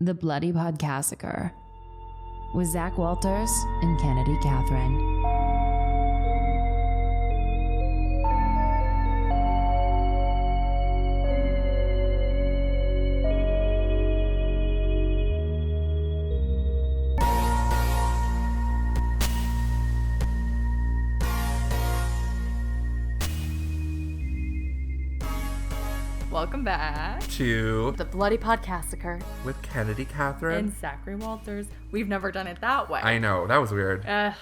The Bloody Podcassacre with Zac Walters and Kennedy Catherine. Welcome back to The Bloody Podcassacre with Kennedy Catherine and Zac Walters. We've never done it that way. I know, that was weird. But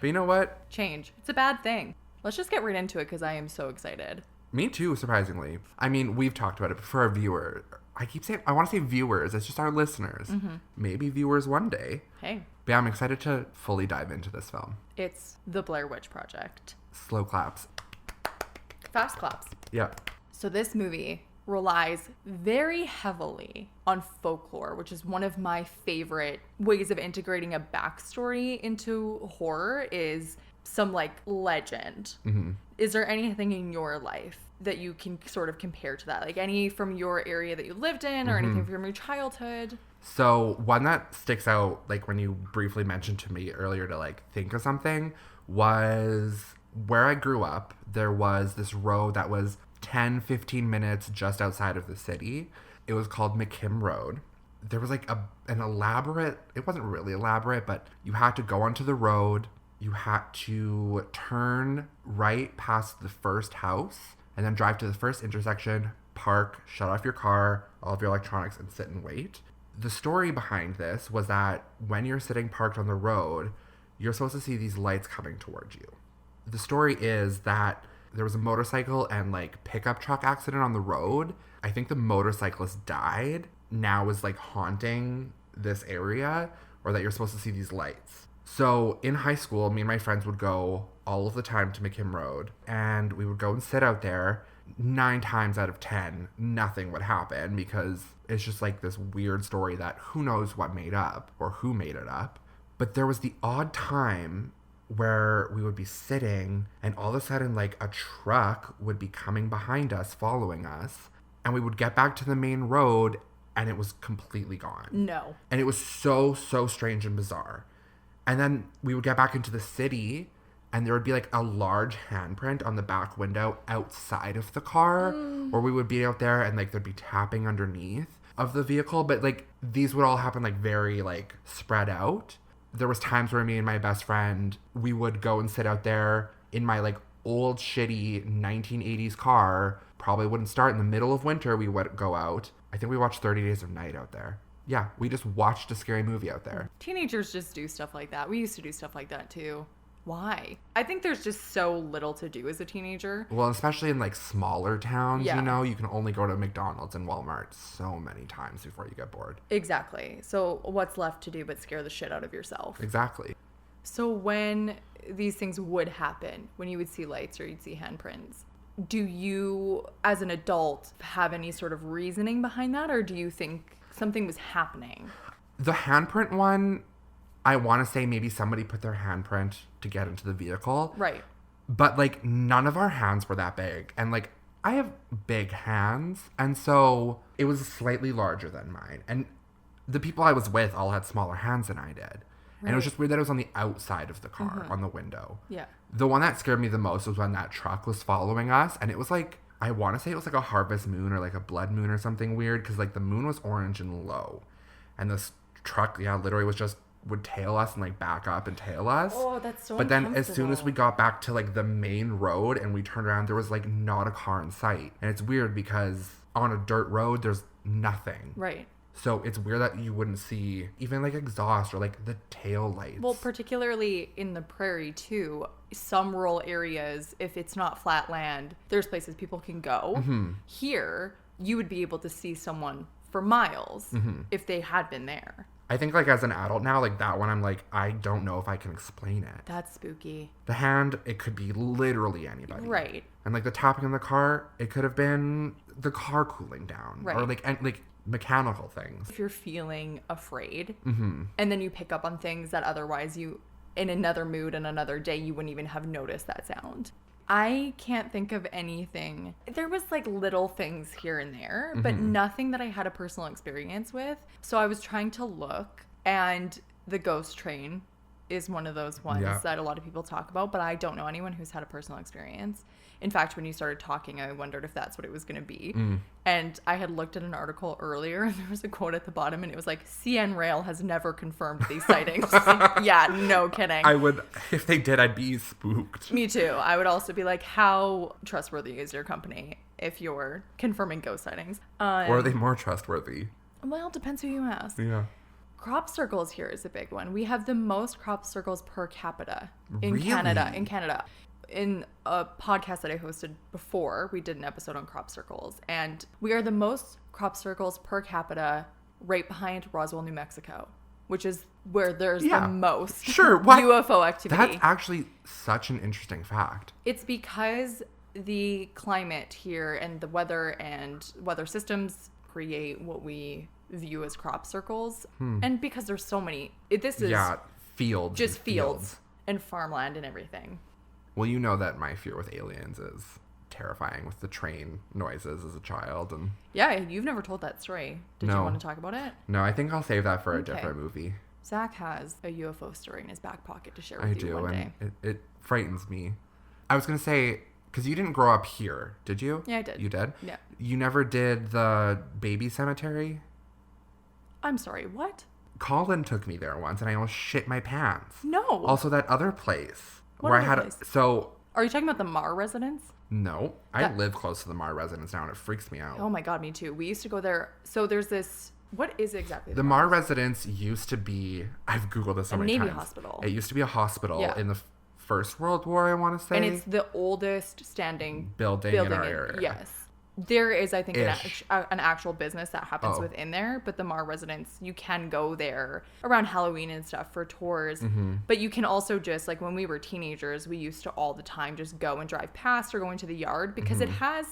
you know what? Change. It's a bad thing. Let's just get right into it because I am so excited. Me too, surprisingly. I mean, we've talked about it, but for our viewers, I keep saying, I want to say viewers. It's just our listeners. Mm-hmm. Maybe viewers one day. Hey. But yeah, I'm excited to fully dive into this film. It's the Blair Witch Project. Slow claps. Fast claps. Yeah. So this movie relies very heavily on folklore, which is one of my favorite ways of integrating a backstory into horror is some like legend. Mm-hmm. Is there anything in your life that you can sort of compare to that? Like any from your area that you lived in or anything from your childhood? So one that sticks out, like when you briefly mentioned to me earlier to like think of something, was where I grew up. There was this road that was 10-15 minutes just outside of the city. It was called McKim Road. There was like an elaborate, it wasn't really elaborate, but you had to go onto the road. You had to turn right past the first house and then drive to the first intersection, park, shut off your car, all of your electronics, and sit and wait. The story behind this was that when you're sitting parked on the road, you're supposed to see these lights coming towards you. The story is that there was a motorcycle and like pickup truck accident on the road. I think the motorcyclist died, now is like haunting this area, or that you're supposed to see these lights. So in high school, me and my friends would go all of the time to McKim Road, and we would go and sit out there. 9 times out of 10, nothing would happen because it's just like this weird story that who knows what made up or who made it up. But there was the odd time where we would be sitting and all of a sudden like a truck would be coming behind us, following us, and we would get back to the main road and it was completely gone. No. And it was so strange and bizarre. And then we would get back into the city and there would be like a large handprint on the back window outside of the car, or we would be out there and like there'd be tapping underneath of the vehicle. But like these would all happen like very like spread out. There was times where me and my best friend, we would go and sit out there in my like old shitty 1980s car. Probably wouldn't start in the middle of winter. We would go out. I think we watched 30 Days of Night out there. Yeah, we just watched a scary movie out there. Teenagers just do stuff like that. We used to do stuff like that too. Why? I think there's just so little to do as a teenager. Well, especially in like smaller towns, yeah. You know, you can only go to McDonald's and Walmart so many times before you get bored. Exactly. So what's left to do but scare the shit out of yourself? Exactly. So when these things would happen, when you would see lights or you'd see handprints, do you, as an adult, have any sort of reasoning behind that? Or do you think something was happening? The handprint one, I want to say maybe somebody put their handprint to get into the vehicle. Right. But like none of our hands were that big. And like I have big hands. And so it was slightly larger than mine. And the people I was with all had smaller hands than I did. Right. And it was just weird that it was on the outside of the car, on the window. Yeah. The one that scared me the most was when that truck was following us. And it was like, I want to say it was like a harvest moon or like a blood moon or something weird. Because like the moon was orange and low. And this truck, literally was just would tail us and like back up and tail us. Oh, that's so But then as soon as we got back to like the main road and we turned around, there was like not a car in sight. And it's weird because on a dirt road, there's nothing. Right. So it's weird that you wouldn't see even like exhaust or like the tail lights. Well, particularly in the prairie too, some rural areas, if it's not flat land, there's places people can go. Mm-hmm. Here, you would be able to see someone for miles if they had been there. I think like as an adult now, like that one, I'm like, I don't know if I can explain it. That's spooky. The hand, it could be literally anybody. Right. And like the tapping in the car, it could have been the car cooling down. Right. Or like mechanical things. If you're feeling afraid and then you pick up on things that otherwise you, in another mood and another day, you wouldn't even have noticed that sound. I can't think of anything. There was like little things here and there, but nothing that I had a personal experience with. So I was trying to look, and the ghost train is one of those ones that a lot of people talk about, but I don't know anyone who's had a personal experience. In fact, when you started talking, I wondered if that's what it was going to be. And I had looked at an article earlier, and there was a quote at the bottom, and it was like, CN Rail has never confirmed these sightings. Like, yeah, no kidding. I would, if they did, I'd be spooked. Me too. I would also be like, how trustworthy is your company if you're confirming ghost sightings? Or are they more trustworthy? Well, it depends who you ask. Yeah. Crop circles here is a big one. We have the most crop circles per capita in Really? Canada. In a podcast that I hosted before, we did an episode on crop circles, and we are the most crop circles per capita right behind Roswell, New Mexico, which is where there's the most UFO activity. That's actually such an interesting fact. It's because the climate here and the weather and weather systems create what we view as crop circles. And because there's so many, this is fields. Just fields and farmland and everything. Well, you know that my fear with aliens is terrifying with the train noises as a child. And yeah, you've never told that story. Did you want to talk about it? No, I think I'll save that for a different movie. Zach has a UFO story in his back pocket to share with you one day. And it frightens me. I was going to say, because you didn't grow up here, did you? Yeah, I did. You did? Yeah. You never did the baby cemetery? I'm sorry, what? Colin took me there once, and I almost shit my pants. No. Also, that other place. What other place? So... Are you talking about the Marr residence? No. I live close to the Marr residence now, and it freaks me out. Oh my God, me too. We used to go there. So there's this... What is exactly the Marr residence used to be... I've Googled this so many times. A Navy hospital. It used to be a hospital in the First World War, I want to say. And it's the oldest standing building in our area. Yes. There is, I think, an actual business that happens within there, but the Marr residence, you can go there around Halloween and stuff for tours, but you can also just, like, when we were teenagers, we used to all the time just go and drive past or go into the yard, because it has,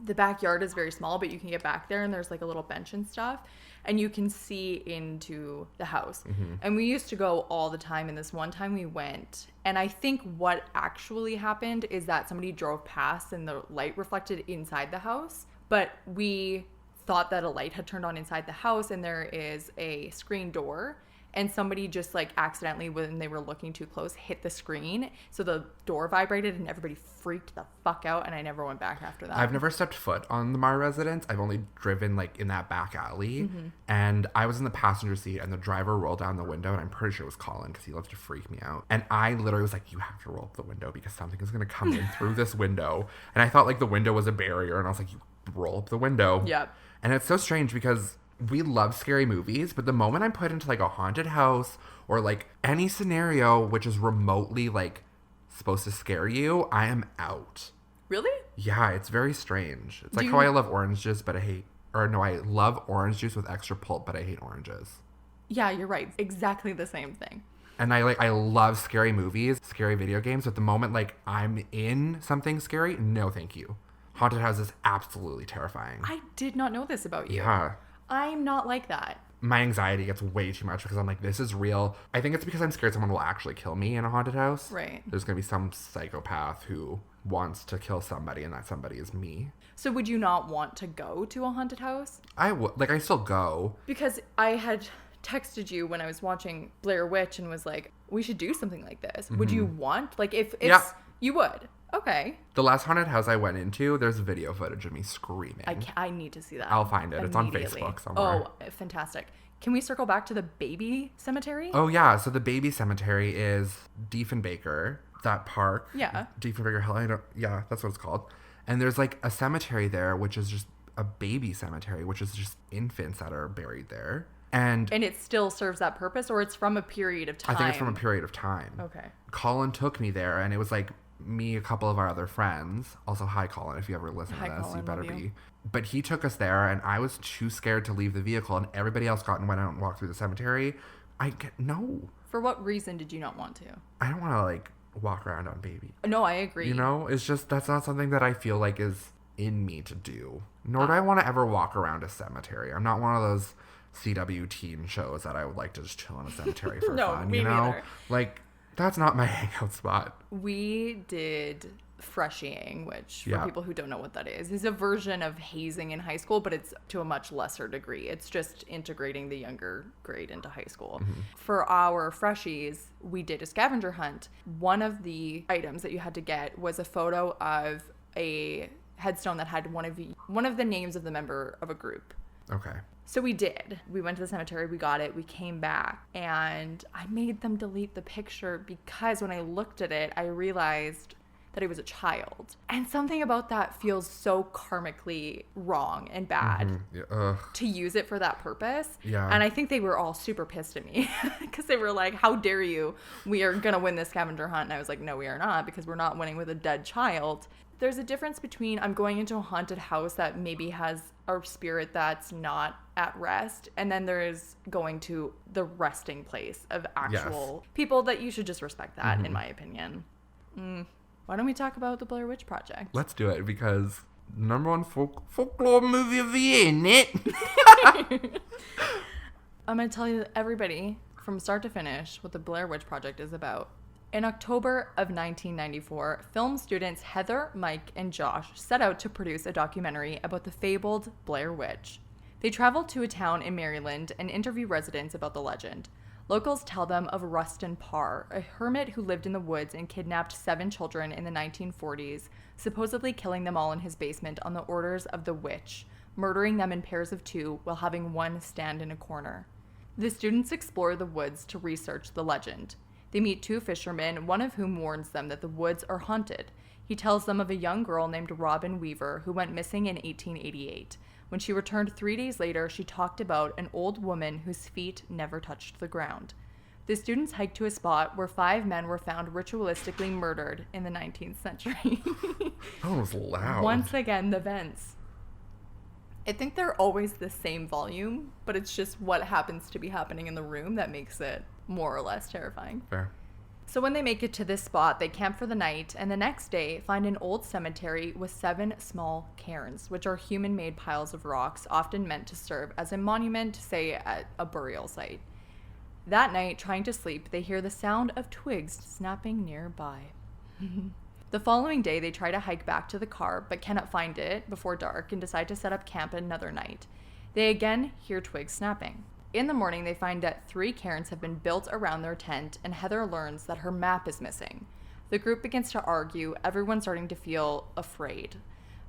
the backyard is very small, but you can get back there and there's like a little bench and stuff, and you can see into the house. And we used to go all the time, and this one time we went, and I think what actually happened is that somebody drove past and the light reflected inside the house, but we thought that a light had turned on inside the house, and there is a screen door, and somebody just like accidentally, when they were looking too close, hit the screen, so the door vibrated and everybody freaked the fuck out, and I never went back after that. I've never stepped foot on the Marr residence. I've only driven like in that back alley, and I was in the passenger seat, and the driver rolled down the window, and I'm pretty sure it was Colin because he loves to freak me out, and I literally was like, you have to roll up the window because something is going to come in through this window, and I thought like the window was a barrier, and I was like, you roll up the window. Yep. And it's so strange because we love scary movies, but the moment I'm put into like a haunted house or like any scenario which is remotely like supposed to scare you, I am out. Really? Yeah, it's very strange. It's like how I love orange juice, but I love orange juice with extra pulp, but I hate oranges. Yeah, you're right. Exactly the same thing. And I love scary movies, scary video games, but the moment like I'm in something scary, no thank you. Haunted house is absolutely terrifying. I did not know this about you. Yeah. I'm not like that. My anxiety gets way too much because I'm like, this is real. I think it's because I'm scared someone will actually kill me in a haunted house. Right. There's going to be some psychopath who wants to kill somebody, and that somebody is me. So would you not want to go to a haunted house? I would. Like, I still go. Because I had texted you when I was watching Blair Witch and was like, we should do something like this. Would you want? Like, if you would. Okay. The last haunted house I went into, there's video footage of me screaming. I need to see that. I'll find it. It's on Facebook somewhere. Oh, fantastic. Can we circle back to the baby cemetery? Oh, yeah. So the baby cemetery is Diefenbaker, that park. Yeah. Diefenbaker Hill. Yeah, that's what it's called. And there's like a cemetery there, which is just a baby cemetery, which is just infants that are buried there. And it still serves that purpose, or it's from a period of time? I think it's from a period of time. Okay. Colin took me there, and it was like me, a couple of our other friends. Also, hi, Colin, if you ever listen to this, Colin, you better love be. you. But he took us there, and I was too scared to leave the vehicle, and everybody else got and went out and walked through the cemetery. No. For what reason did you not want to? I don't want to, like, walk around on baby. No, I agree. You know? It's just, that's not something that I feel like is in me to do. Nor do I want to ever walk around a cemetery. I'm not one of those CW teen shows that I would like to just chill in a cemetery for No, fun, me you know? neither. Like, That's not my hangout spot. We did freshieing, which for people who don't know what that is a version of hazing in high school, but it's to a much lesser degree. It's just integrating the younger grade into high school. For our freshies, we did a scavenger hunt. One of the items that you had to get was a photo of a headstone that had one of the names of the member of a group. Okay. So we did. We went to the cemetery, we got it, we came back, and I made them delete the picture because when I looked at it, I realized that he was a child. And something about that feels so karmically wrong and bad to use it for that purpose. Yeah. And I think they were all super pissed at me because they were like, how dare you? We are going to win this scavenger hunt. And I was like, no, we are not, because we're not winning with a dead child. There's a difference between I'm going into a haunted house that maybe has a spirit that's not at rest, and then there's going to the resting place of actual people that you should just respect that, in my opinion. Why don't we talk about the Blair Witch Project? Let's do it, because number one folklore movie of the year, Nit. I'm going to tell you everybody from start to finish what the Blair Witch Project is about. In October of 1994, film students Heather, Mike, and Josh set out to produce a documentary about the fabled Blair Witch. They traveled to a town in Maryland and interview residents about the legend. Locals tell them of Rustin Parr, a hermit who lived in the woods and kidnapped 7 children in the 1940s, supposedly killing them all in his basement on the orders of the witch, murdering them in pairs of 2 while having one stand in a corner. The students explore the woods to research the legend. They meet 2 fishermen, one of whom warns them that the woods are haunted. He tells them of a young girl named Robin Weaver who went missing in 1888. When she returned 3 days later, she talked about an old woman whose feet never touched the ground. The students hiked to a spot where 5 men were found ritualistically murdered in the 19th century. That was loud. Once again, the vents. I think they're always the same volume, but it's just what happens to be happening in the room that makes it more or less terrifying. Fair. So when they make it to this spot, they camp for the night, and the next day find an old cemetery with 7 small cairns, which are human-made piles of rocks, often meant to serve as a monument, say at a burial site. That night, trying to sleep, they hear the sound of twigs snapping nearby. The following day, they try to hike back to the car, but cannot find it before dark and decide to set up camp another night. They again hear twigs snapping. In the morning, they find that 3 cairns have been built around their tent, and Heather learns that her map is missing. The group begins to argue, everyone starting to feel afraid.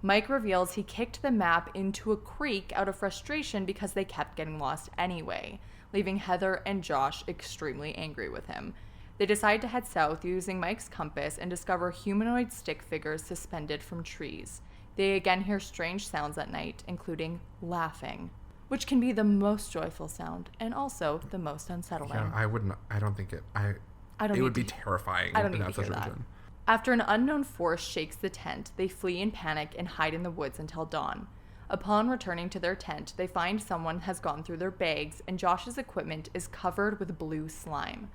Mike reveals he kicked the map into a creek out of frustration because they kept getting lost anyway, leaving Heather and Josh extremely angry with him. They decide to head south using Mike's compass and discover humanoid stick figures suspended from trees. They again hear strange sounds at night, including laughing, which can be the most joyful sound and also the most unsettling. Yeah, I wouldn't. I don't think it. It would be terrifying in that situation. After an unknown force shakes the tent, they flee in panic and hide in the woods until dawn. Upon returning to their tent, they find someone has gone through their bags and Josh's equipment is covered with blue slime.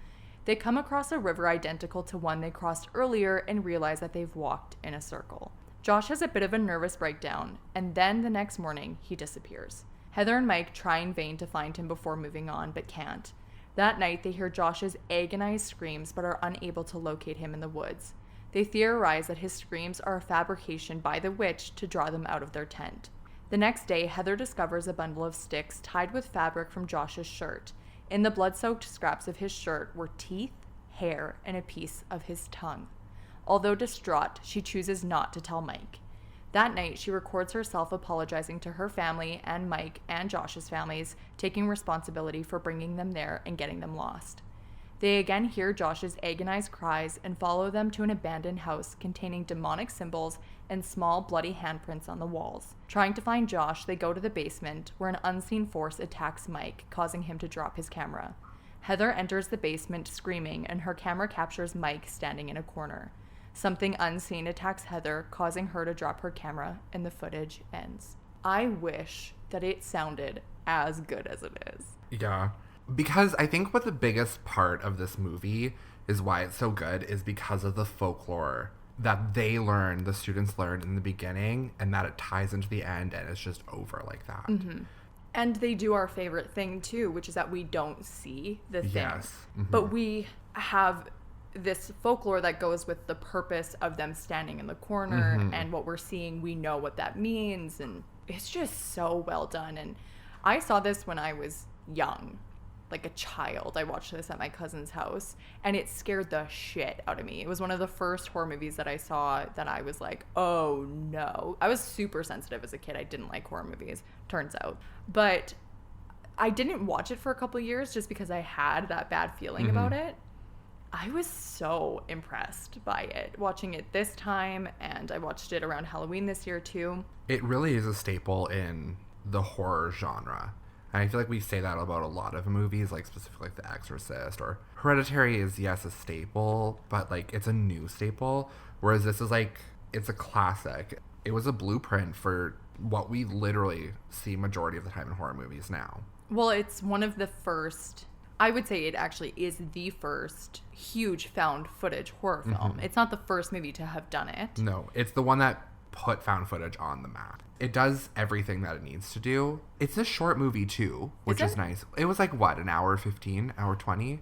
They come across a river identical to one they crossed earlier and realize that they've walked in a circle. Josh has a bit of a nervous breakdown, and then the next morning, he disappears. Heather and Mike try in vain to find him before moving on, but can't. That night, they hear Josh's agonized screams but are unable to locate him in the woods. They theorize that his screams are a fabrication by the witch to draw them out of their tent. The next day, Heather discovers a bundle of sticks tied with fabric from Josh's shirt. In the blood-soaked scraps of his shirt were teeth, hair, and a piece of his tongue. Although distraught, she chooses not to tell Mike. That night, she records herself apologizing to her family and Mike and Josh's families, taking responsibility for bringing them there and getting them lost. They again hear Josh's agonized cries and follow them to an abandoned house containing demonic symbols and small bloody handprints on the walls. Trying to find Josh, they go to the basement, where an unseen force attacks Mike, causing him to drop his camera. Heather enters the basement screaming, and her camera captures Mike standing in a corner. Something unseen attacks Heather, causing her to drop her camera, and the footage ends. I wish that it sounded as good as it is. Yeah. Because I think what the biggest part of this movie is why it's so good is because of the folklore that the students learn in the beginning, and that it ties into the end and it's just over like that. Mm-hmm. And they do our favorite thing too, which is that we don't see the thing. Yes. Mm-hmm. But we have this folklore that goes with the purpose of them standing in the corner and what we're seeing, we know what that means. And it's just so well done. And I saw this when I was young, like a child. I watched this at my cousin's house and it scared the shit out of me. It was one of the first horror movies that I saw that I was like, oh no. I was super sensitive as a kid. I didn't like horror movies, turns out. But I didn't watch it for a couple of years just because I had that bad feeling about it. I was so impressed by it, watching it this time, and I watched it around Halloween this year too. It really is a staple in the horror genre. And I feel like we say that about a lot of movies, like specifically like The Exorcist or Hereditary is, yes, a staple, but like it's a new staple. Whereas this is like, it's a classic. It was a blueprint for what we literally see majority of the time in horror movies now. Well, it's one of the first, I would say it actually is the first huge found footage horror film. It's not the first movie to have done it. No, it's the one that put found footage on the map. It does everything that it needs to do. It's a short movie too, which is nice. It was like what, an hour 15, hour 20?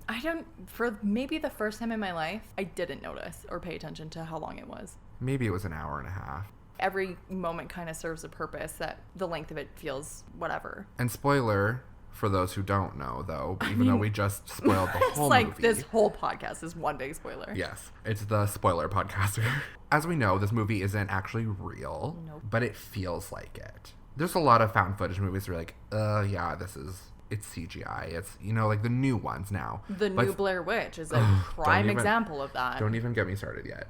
For maybe the first time in my life, I didn't notice or pay attention to how long it was. Maybe it was an hour and a half. Every moment kind of serves a purpose that the length of it feels whatever. And spoiler, for those who don't know, though, even though we just spoiled the whole movie. It's like this whole podcast is one big spoiler. Yes, it's the spoiler podcaster. As we know, this movie isn't actually real, but it feels like it. There's a lot of found footage movies where you're like, yeah, it's CGI. It's, like the new ones now. The new Blair Witch is a prime example of that. Don't even get me started yet.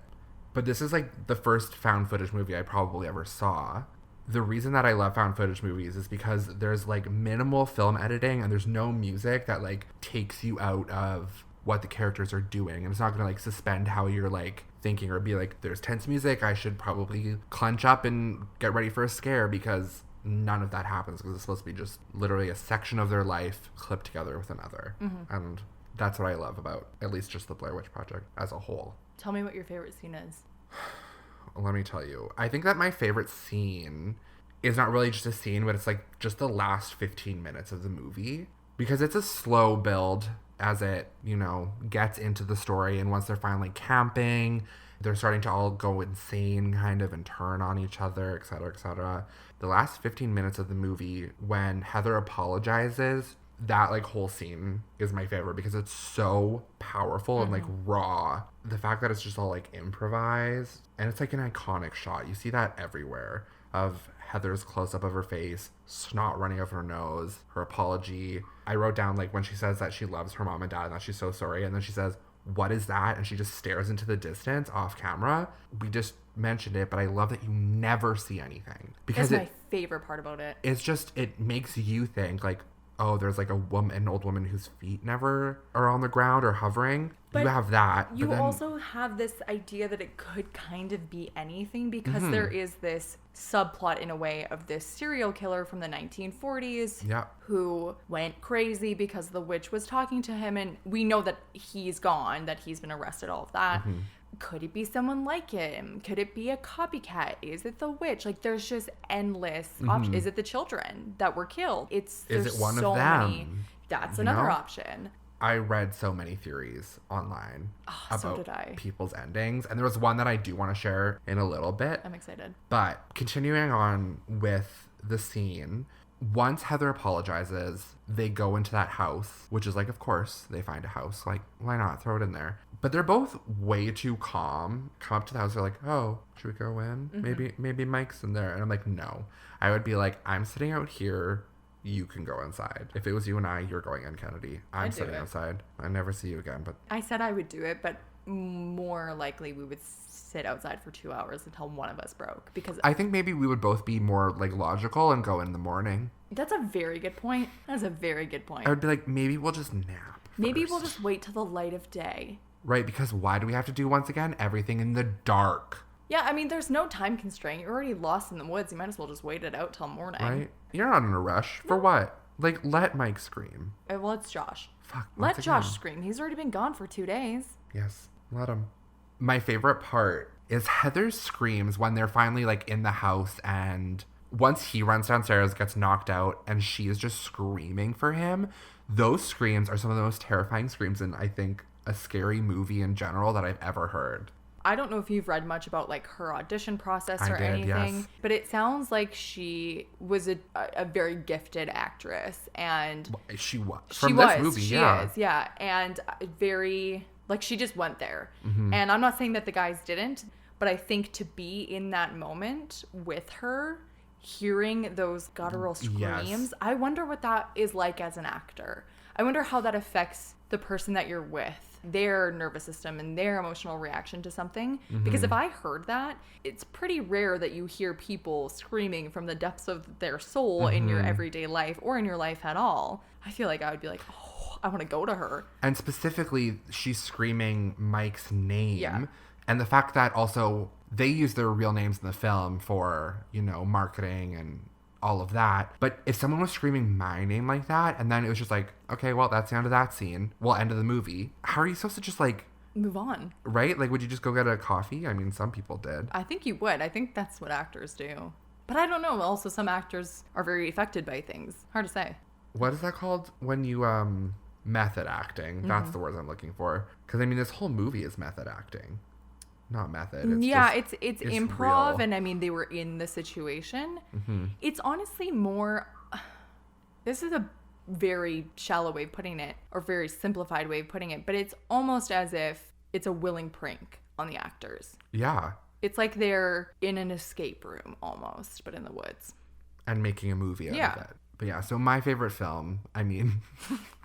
But this is like the first found footage movie I probably ever saw. The reason that I love found footage movies is because there's like minimal film editing and there's no music that like takes you out of what the characters are doing. And it's not going to like suspend how you're like thinking or be like, there's tense music, I should probably clench up and get ready for a scare, because none of that happens because it's supposed to be just literally a section of their life clipped together with another. And that's what I love about at least just the Blair Witch Project as a whole. Tell me what your favorite scene is. Let me tell you. I think that my favorite scene is not really just a scene, but it's like just the last 15 minutes of the movie. Because it's a slow build as it, gets into the story. And once they're finally camping, they're starting to all go insane kind of and turn on each other, etc., etc. The last 15 minutes of the movie, when Heather apologizes, that like whole scene is my favorite because it's so powerful and like raw. The fact that it's just all like improvised, and it's like an iconic shot. You see that everywhere of Heather's close up of her face, snot running over her nose, her apology. I wrote down like when she says that she loves her mom and dad and that she's so sorry, and then she says, "What is that?" and she just stares into the distance off camera. We just mentioned it, but I love that you never see anything because that's my favorite part about it. It's just, it makes you think like, oh, there's like an old woman whose feet never are on the ground or hovering. But you have that. You also have this idea that it could kind of be anything because there is this subplot in a way of this serial killer from the 1940s who went crazy because the witch was talking to him, and we know that he's gone, that he's been arrested, all of that. Could it be someone like him? Could it be a copycat? Is it the witch? Like, there's just endless options. Is it the children that were killed? Is it one of them? That's another option. I read so many theories online about people's endings. And there was one that I do want to share in a little bit. I'm excited. But continuing on with the scene, once Heather apologizes, they go into that house, which is like, of course, they find a house. Like, why not? Throw it in there. But they're both way too calm. Come up to the house. They're like, oh, should we go in? Maybe Mike's in there. And I'm like, no. I would be like, I'm sitting out here. You can go inside. If it was you and I, you're going in, Kennedy. I'm sitting outside. I never see you again. But I said I would do it, but more likely we would sit outside for 2 hours until one of us broke. Because I think maybe we would both be more like logical and go in the morning. That's a very good point. That's a very good point. I would be like, maybe we'll just nap first. Maybe we'll just wait till the light of day. Right, because why do we have to do, once again, everything in the dark? Yeah, I mean, there's no time constraint. You're already lost in the woods. You might as well just wait it out till morning. Right? You're not in a rush. For what? Like, let Mike scream. Well, it's Josh. Fuck. Let Josh scream. He's already been gone for 2 days. Yes, let him. My favorite part is Heather's screams when they're finally, like, in the house, and once he runs downstairs, gets knocked out, and she is just screaming for him. Those screams are some of the most terrifying screams in, I think, a scary movie in general that I've ever heard. I don't know if you've read much about like her audition process or anything, yes. but it sounds like she was a very gifted actress, and She was. She is, yeah, and very, like, she just went there. And I'm not saying that the guys didn't, but I think to be in that moment with her, hearing those guttural screams, I wonder what that is like as an actor. I wonder how that affects the person that you're with, their nervous system and their emotional reaction to something. Because if I heard that, it's pretty rare that you hear people screaming from the depths of their soul in your everyday life or in your life at all. I feel like I would be like, oh, I want to go to her. And specifically, she's screaming Mike's name. Yeah. And the fact that also they use their real names in the film for, you know, marketing and all of that. But if someone was screaming my name like that, and then it was just like, okay, well, that's the end of that scene. Well, end of the movie. How are you supposed to just like... move on. Right? Like, would you just go get a coffee? I mean, some people did. I think you would. I think that's what actors do. But I don't know. Also, some actors are very affected by things. Hard to say. What is that called? When you, method acting. That's the word I'm looking for. Because, I mean, this whole movie is method acting. Not method. It's improv, real. And I mean, they were in the situation. It's honestly more... This is a very shallow way of putting it, or very simplified way of putting it, but it's almost as if it's a willing prank on the actors. Yeah. It's like they're in an escape room almost, but in the woods. And making a movie out of it. But yeah, so my favorite film, I mean,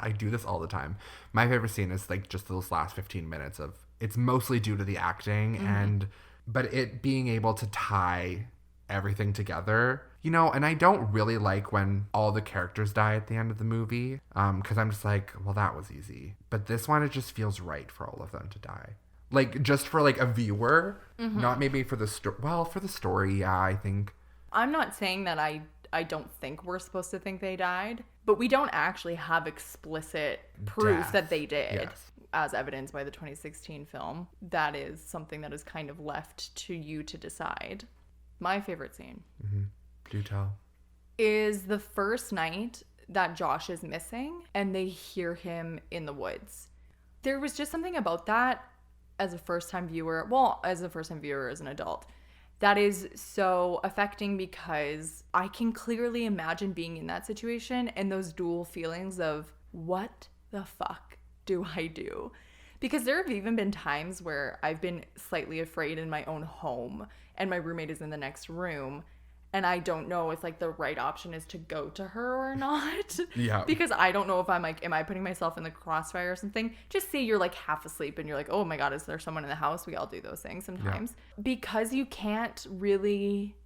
I do this all the time. My favorite scene is like just those last 15 minutes of, it's mostly due to the acting but it being able to tie everything together, you know, and I don't really like when all the characters die at the end of the movie, because I'm just like, well, that was easy. But this one, it just feels right for all of them to die. Like, just for like a viewer, not maybe for the story. Well, for the story, yeah, I think. I'm not saying that I don't think we're supposed to think they died, but we don't actually have explicit proof that they did. Yes. As evidenced by the 2016 film. That is something that is kind of left to you to decide. My favorite scene. Do tell. Is the first night that Josh is missing and they hear him in the woods. There was just something about that as a first-time viewer, as an adult, that is so affecting, because I can clearly imagine being in that situation and those dual feelings of, what the fuck do I do? Because there have even been times where I've been slightly afraid in my own home and my roommate is in the next room and I don't know if like the right option is to go to her or not. Yeah. Because I don't know if I'm like, am I putting myself in the crossfire or something? Just say you're like half asleep and you're like, oh my God, is there someone in the house? We all do those things sometimes. Yeah. Because you can't really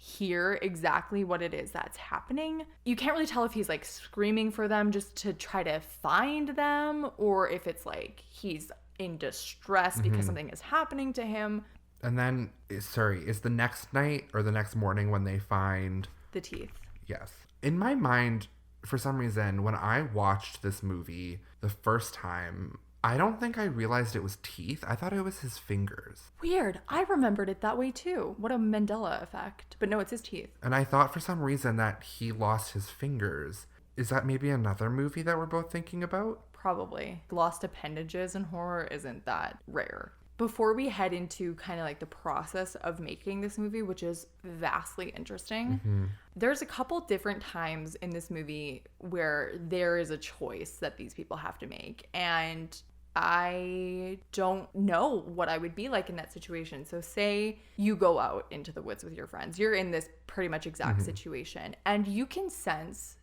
hear exactly what it is that's happening. You can't really tell if he's like screaming for them just to try to find them, or if it's like he's in distress because something is happening to him. And then, is the next night or the next morning when they find the teeth? Yes. In my mind, for some reason, when I watched this movie the first time, I don't think I realized it was teeth. I thought it was his fingers. Weird. I remembered it that way too. What a Mandela effect. But no, it's his teeth. And I thought for some reason that he lost his fingers. Is that maybe another movie that we're both thinking about? Probably. Lost appendages in horror isn't that rare. Before we head into kind of like the process of making this movie, which is vastly interesting, there's a couple different times in this movie where there is a choice that these people have to make. And I don't know what I would be like in that situation. So say you go out into the woods with your friends. You're in this pretty much exact situation. And you can sense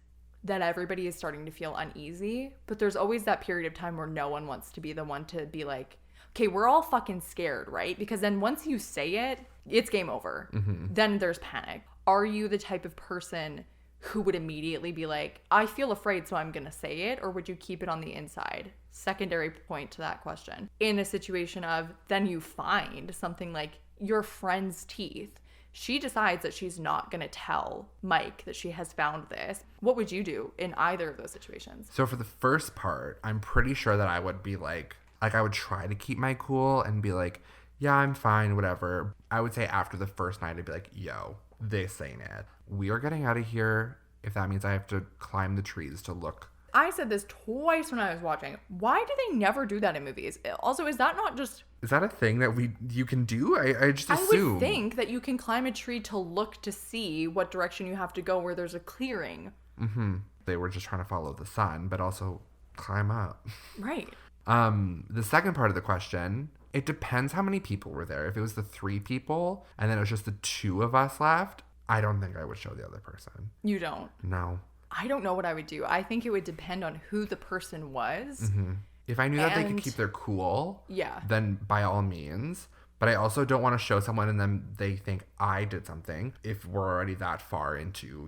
that everybody is starting to feel uneasy. But there's always that period of time where no one wants to be the one to be like, okay, we're all fucking scared, right? Because then once you say it, it's game over. Then there's panic. Are you the type of person who would immediately be like, I feel afraid, so I'm going to say it? Or would you keep it on the inside? Secondary point to that question. In a situation of, then you find something like your friend's teeth. She decides that she's not going to tell Mike that she has found this. What would you do in either of those situations? So for the first part, I'm pretty sure that I would be like I would try to keep my cool and be like, yeah, I'm fine, whatever. I would say after the first night, I'd be like, yo, this ain't it. We are getting out of here if that means I have to climb the trees to look I said this twice when I was watching. Why do they never do that in movies? Also, is that not just... Is that a thing that you can do? I just assume. I would think that you can climb a tree to look to see what direction you have to go where there's a clearing. Mm-hmm. They were just trying to follow the sun, but also climb up. Right. The second part of the question, it depends how many people were there. If it was the 3 people and then it was just the 2 of us left, I don't think I would show the other person. You don't? No. I don't know what I would do. I think it would depend on who the person was. Mm-hmm. If I knew that they could keep their cool, then by all means. But I also don't want to show someone and then they think I did something if we're already that far into,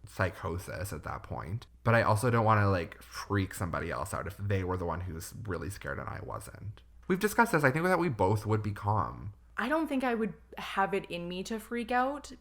psychosis at that point. But I also don't want to freak somebody else out if they were the one who's really scared and I wasn't. We've discussed this. I think that we both would be calm. I don't think I would have it in me to freak out.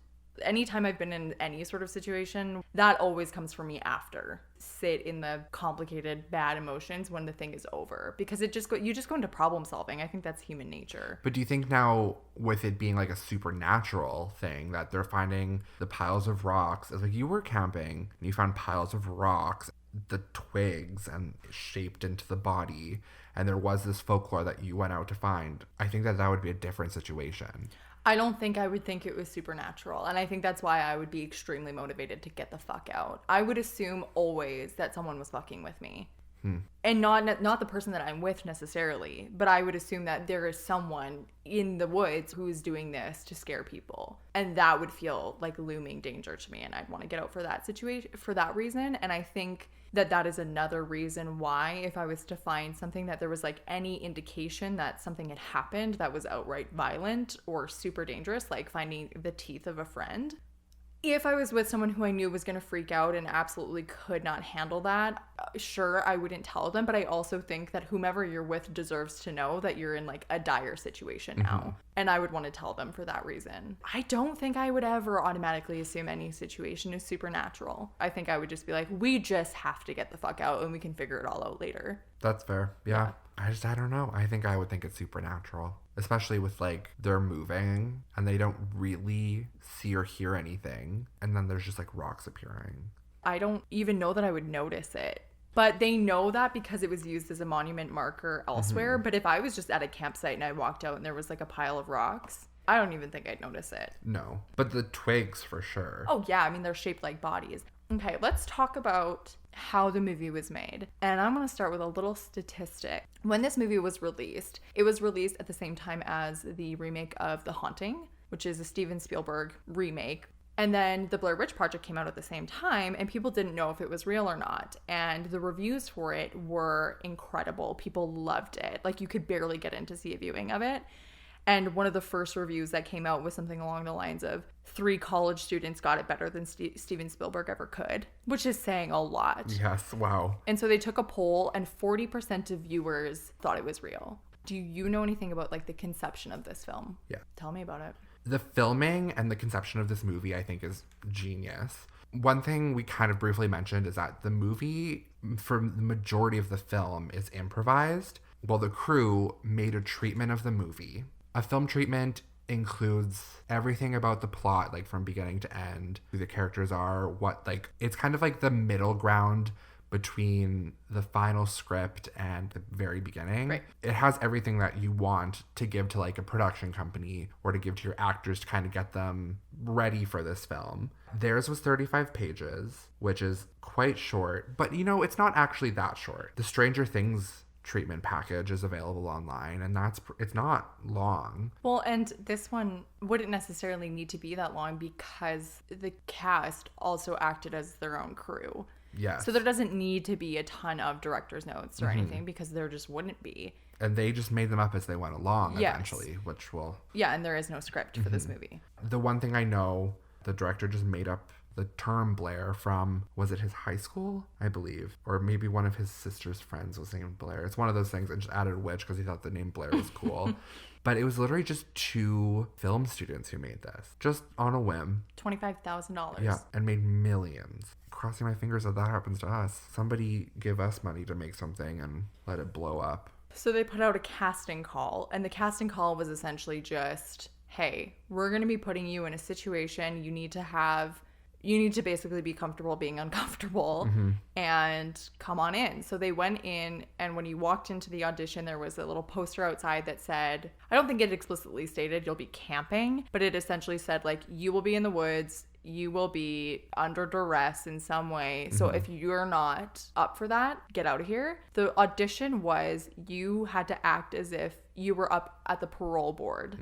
Anytime I've been in any sort of situation, that always comes from me after. Sit in the complicated, bad emotions when the thing is over. Because you just go into problem solving. I think that's human nature. But do you think now, with it being a supernatural thing, that they're finding the piles of rocks, as you were camping and you found piles of rocks, the twigs and shaped into the body, and there was this folklore that you went out to find, I think that would be a different situation. I don't think I would think it was supernatural. And I think that's why I would be extremely motivated to get the fuck out. I would assume always that someone was fucking with me. And not the person that I'm with necessarily, but I would assume that there is someone in the woods who is doing this to scare people. And that would feel like looming danger to me. And I'd want to get out for that situation, for that reason. And I think that is another reason why, if I was to find something that there was any indication that something had happened that was outright violent or super dangerous, like finding the teeth of a friend, if I was with someone who I knew was going to freak out and absolutely could not handle that, sure, I wouldn't tell them. But I also think that whomever you're with deserves to know that you're in a dire situation now. Mm-hmm. And I would want to tell them for that reason. I don't think I would ever automatically assume any situation is supernatural. I think I would just be we just have to get the fuck out and we can figure it all out later. That's fair. Yeah. I don't know. I think I would think it's supernatural. Especially with they're moving and they don't really see or hear anything. And then there's just rocks appearing. I don't even know that I would notice it. But they know that because it was used as a monument marker elsewhere. Mm-hmm. But if I was just at a campsite and I walked out and there was a pile of rocks, I don't even think I'd notice it. No. But the twigs for sure. Oh yeah, I mean they're shaped like bodies. Okay, let's talk about how the movie was made. And I'm going to start with a little statistic. When this movie was released, it was released at the same time as the remake of The Haunting, which is a Steven Spielberg remake. And then the Blair Witch Project came out at the same time, and people didn't know if it was real or not. And the reviews for it were incredible. People loved it. You could barely get in to see a viewing of it. And one of the first reviews that came out was something along the lines of 3 college students got it better than Steven Spielberg ever could, which is saying a lot. Yes, wow. And so they took a poll and 40% of viewers thought it was real. Do you know anything about the conception of this film? Yeah. Tell me about it. The filming and the conception of this movie, I think, is genius. One thing we kind of briefly mentioned is that the movie, for the majority of the film, is improvised, while the crew made a treatment of the movie. A film treatment includes everything about the plot, from beginning to end, who the characters are, what, it's kind of the middle ground between the final script and the very beginning. Right. It has everything that you want to give to a production company or to give to your actors to kind of get them ready for this film. Theirs was 35 pages, which is quite short, but it's not actually that short. The Stranger Things treatment package is available online, and it's not long. Well, and this one wouldn't necessarily need to be that long because the cast also acted as their own crew. Yeah. So there doesn't need to be a ton of director's notes or anything because there just wouldn't be. And they just made them up as they went along eventually, which will... Yeah, and there is no script for this movie. The one thing I know, the director just made up the term Blair from, was it his high school? I believe. Or maybe one of his sister's friends was named Blair. It's one of those things, and just added witch because he thought the name Blair was cool. But it was literally just 2 film students who made this. Just on a whim. $25,000. Yeah, and made millions. Crossing my fingers that happens to us. Somebody give us money to make something and let it blow up. So they put out a casting call, and the casting call was essentially just, hey, we're going to be putting you in a situation. You need to have you need to basically be comfortable being uncomfortable and come on in. So they went in, and when you walked into the audition, there was a little poster outside that said, I don't think it explicitly stated you'll be camping, but it essentially said, like, you will be in the woods, you will be under duress in some way. So if you're not up for that, get out of here. The audition was you had to act as if you were up at the parole board.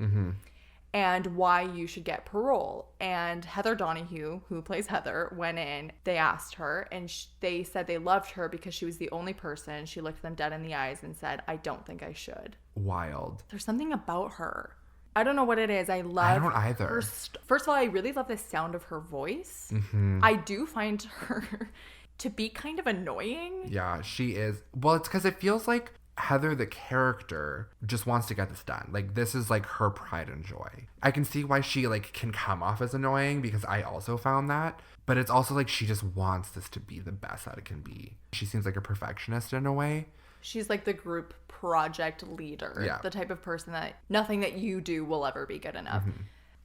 And why you should get parole. And Heather Donahue, who plays Heather, went in. They asked her, and they said they loved her because she was the only person. She looked them dead in the eyes and said, I don't think I should. Wild. There's something about her. I don't know what it is. I don't either. Her first of all, I really love the sound of her voice. I do find her to be kind of annoying. Yeah, she is. Well, it's because it feels like Heather, the character, just wants to get this done. Like, this is like her pride and joy. I can see why she like can come off as annoying, because I also found that. But it's also like she just wants this to be the best that it can be. She seems like a perfectionist in a way. She's like the group project leader. Yeah. The type of person that nothing that you do will ever be good enough.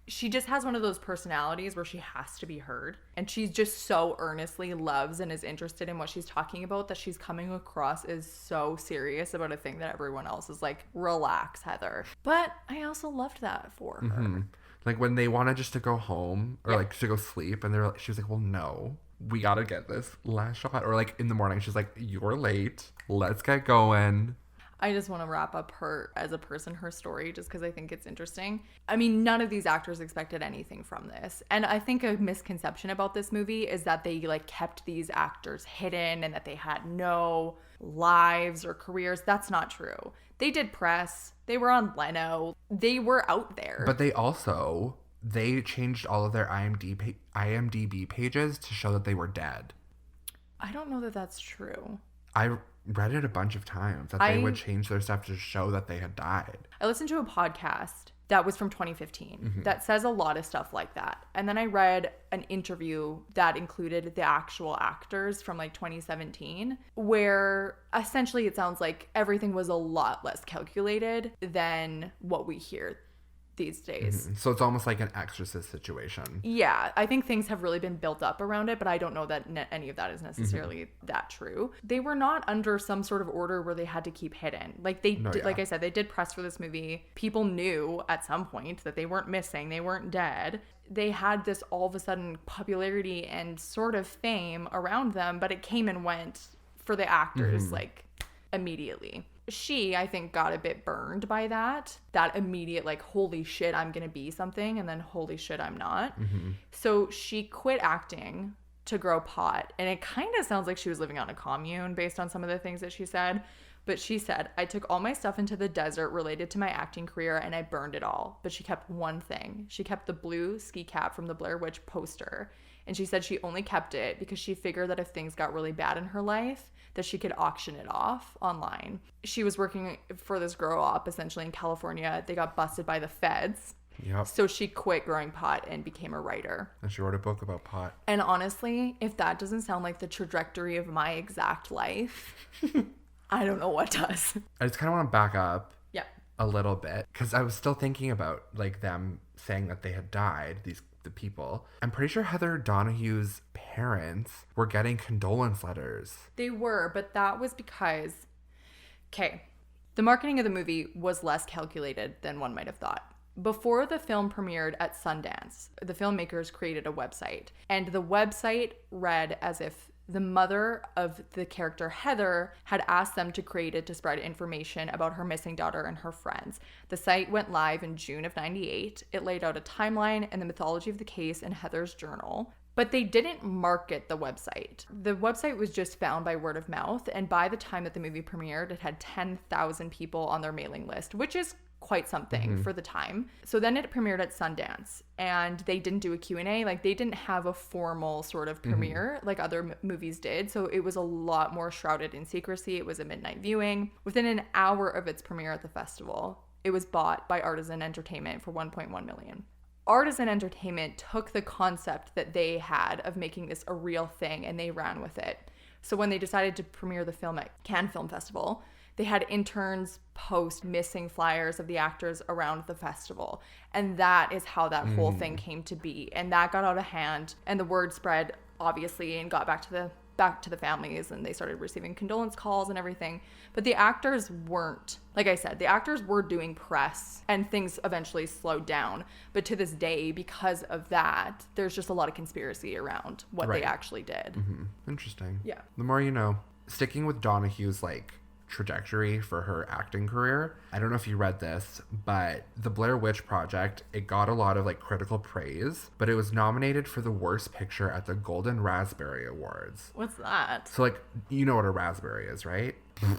She just has one of those personalities where she has to be heard. And she just so earnestly loves and is interested in what she's talking about that she's coming across as so serious about a thing that everyone else is like, relax, Heather. But I also loved that for her. Like when they wanted just to go home or like to go sleep, and she was like, well, no, we gotta get this last shot. Or like in the morning, she's like, you're late. Let's get going. I just want to wrap up her as a person, her story, just because I think it's interesting. I mean, none of these actors expected anything from this. And I think a misconception about this movie is that they like kept these actors hidden and that they had no lives or careers. That's not true. They did press. They were on Leno. They were out there. But they changed all of their IMDb pages to show that they were dead. I don't know that that's true. I read it a bunch of times that they would change their stuff to show that they had died. I listened to a podcast that was from 2015 that says a lot of stuff like that. And then I read an interview that included the actual actors from like 2017, where essentially it sounds like everything was a lot less calculated than what we hear these days. So it's almost like an Exorcist situation. Yeah, I think things have really been built up around it, but I don't know that any of that is necessarily that true. They were not under some sort of order where they had to keep hidden. Like like I said, they did press for this movie. People knew at some point that they weren't missing, they weren't dead. They had this all of a sudden popularity and sort of fame around them, but it came and went for the actors like immediately. She, I think, got a bit burned by that immediate, like, holy shit, I'm gonna be something, and then holy shit, I'm not. So she quit acting to grow pot, and it kind of sounds like she was living on a commune based on some of the things that she said. But she said, I took all my stuff into the desert related to my acting career and I burned it all. But she kept one thing. She kept the blue ski cap from the Blair Witch poster. And she said she only kept it because she figured that if things got really bad in her life, that she could auction it off online. She was working for this grow op essentially in California. They got busted by the feds. Yep. So she quit growing pot and became a writer. And she wrote a book about pot. And honestly, if that doesn't sound like the trajectory of my exact life, I don't know what does. I just kind of want to back up a little bit, because I was still thinking about like them saying that they had died, the people. I'm pretty sure Heather Donahue's parents were getting condolence letters. They were, but that was because, the marketing of the movie was less calculated than one might have thought. Before the film premiered at Sundance, the filmmakers created a website, and the website read as if the mother of the character Heather had asked them to create it to spread information about her missing daughter and her friends. The site went live in June of '98. It laid out a timeline and the mythology of the case in Heather's journal. But they didn't market the website. The website was just found by word of mouth, and by the time that the movie premiered, it had 10,000 people on their mailing list, which is quite something for the time. So then it premiered at Sundance, and they didn't do a Q&A. Like, they didn't have a formal sort of premiere like other movies did. So it was a lot more shrouded in secrecy. It was a midnight viewing. Within an hour of its premiere at the festival, it was bought by Artisan Entertainment for $1.1 million. Artisan Entertainment took the concept that they had of making this a real thing and they ran with it. So when they decided to premiere the film at Cannes Film Festival, they had interns post missing flyers of the actors around the festival. And that is how that whole thing came to be. And that got out of hand. And the word spread, obviously, and got back to the families. And they started receiving condolence calls and everything. But the actors weren't. Like I said, the actors were doing press. And things eventually slowed down. But to this day, because of that, there's just a lot of conspiracy around what they actually did. Mm-hmm. Interesting. Yeah. The more you know. Sticking with Donahue's, trajectory for her acting career. I don't know if you read this, but the Blair Witch Project, it got a lot of critical praise, but it was nominated for the worst picture at the Golden Raspberry Awards. What's that? So you know what a raspberry is, right?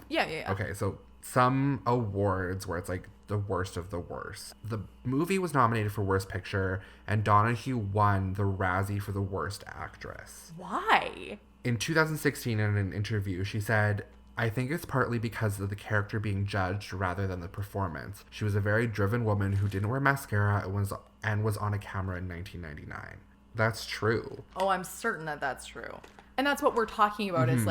Yeah. Okay, so some awards where it's the worst of the worst. The movie was nominated for worst picture, and Donahue won the Razzie for the worst actress. Why? In 2016, in an interview, she said, "I think it's partly because of the character being judged rather than the performance. She was a very driven woman who didn't wear mascara and was on a camera in 1999. That's true. Oh, I'm certain that that's true. And that's what we're talking about is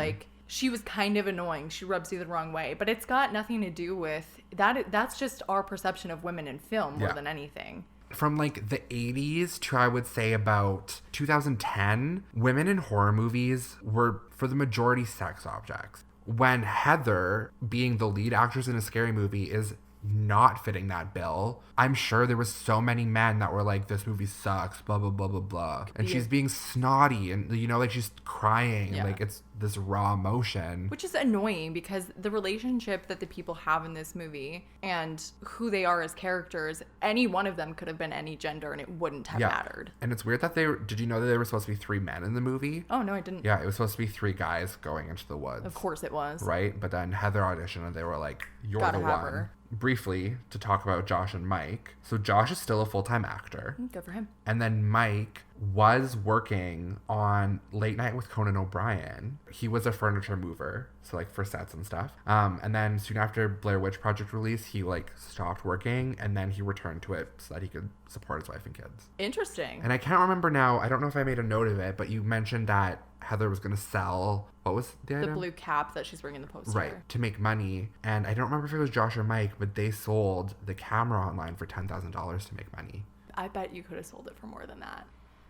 she was kind of annoying. She rubs you the wrong way. But it's got nothing to do with that. That's just our perception of women in film more than anything. From the 80s to I would say about 2010, women in horror movies were for the majority sex objects. When Heather, being the lead actress in a scary movie, is not fitting that bill, I'm sure there was so many men that were like, this movie sucks, blah, blah, blah, blah, blah. And she's being snotty and, she's crying. Yeah. It's this raw emotion. Which is annoying because the relationship that the people have in this movie and who they are as characters, any one of them could have been any gender and it wouldn't have mattered. And it's weird that did you know that there were supposed to be 3 men in the movie? Oh, no, I didn't. Yeah, it was supposed to be 3 guys going into the woods. Of course it was. Right? But then Heather auditioned and they were like, you're Gotta the have one. her. Briefly, to talk about Josh and Mike. So Josh is still a full-time actor. Good for him. And then Mike was working on Late Night with Conan O'Brien. He was a furniture mover, so for sets and stuff. And then soon after Blair Witch Project release, he stopped working and then he returned to it so that he could support his wife and kids. Interesting. And I can't remember now, I don't know if I made a note of it, but you mentioned that Heather was going to sell, what was the item? The blue cap that she's wearing in the poster. Right, to make money. And I don't remember if it was Josh or Mike, but they sold the camera online for $10,000 to make money. I bet you could have sold it for more than that.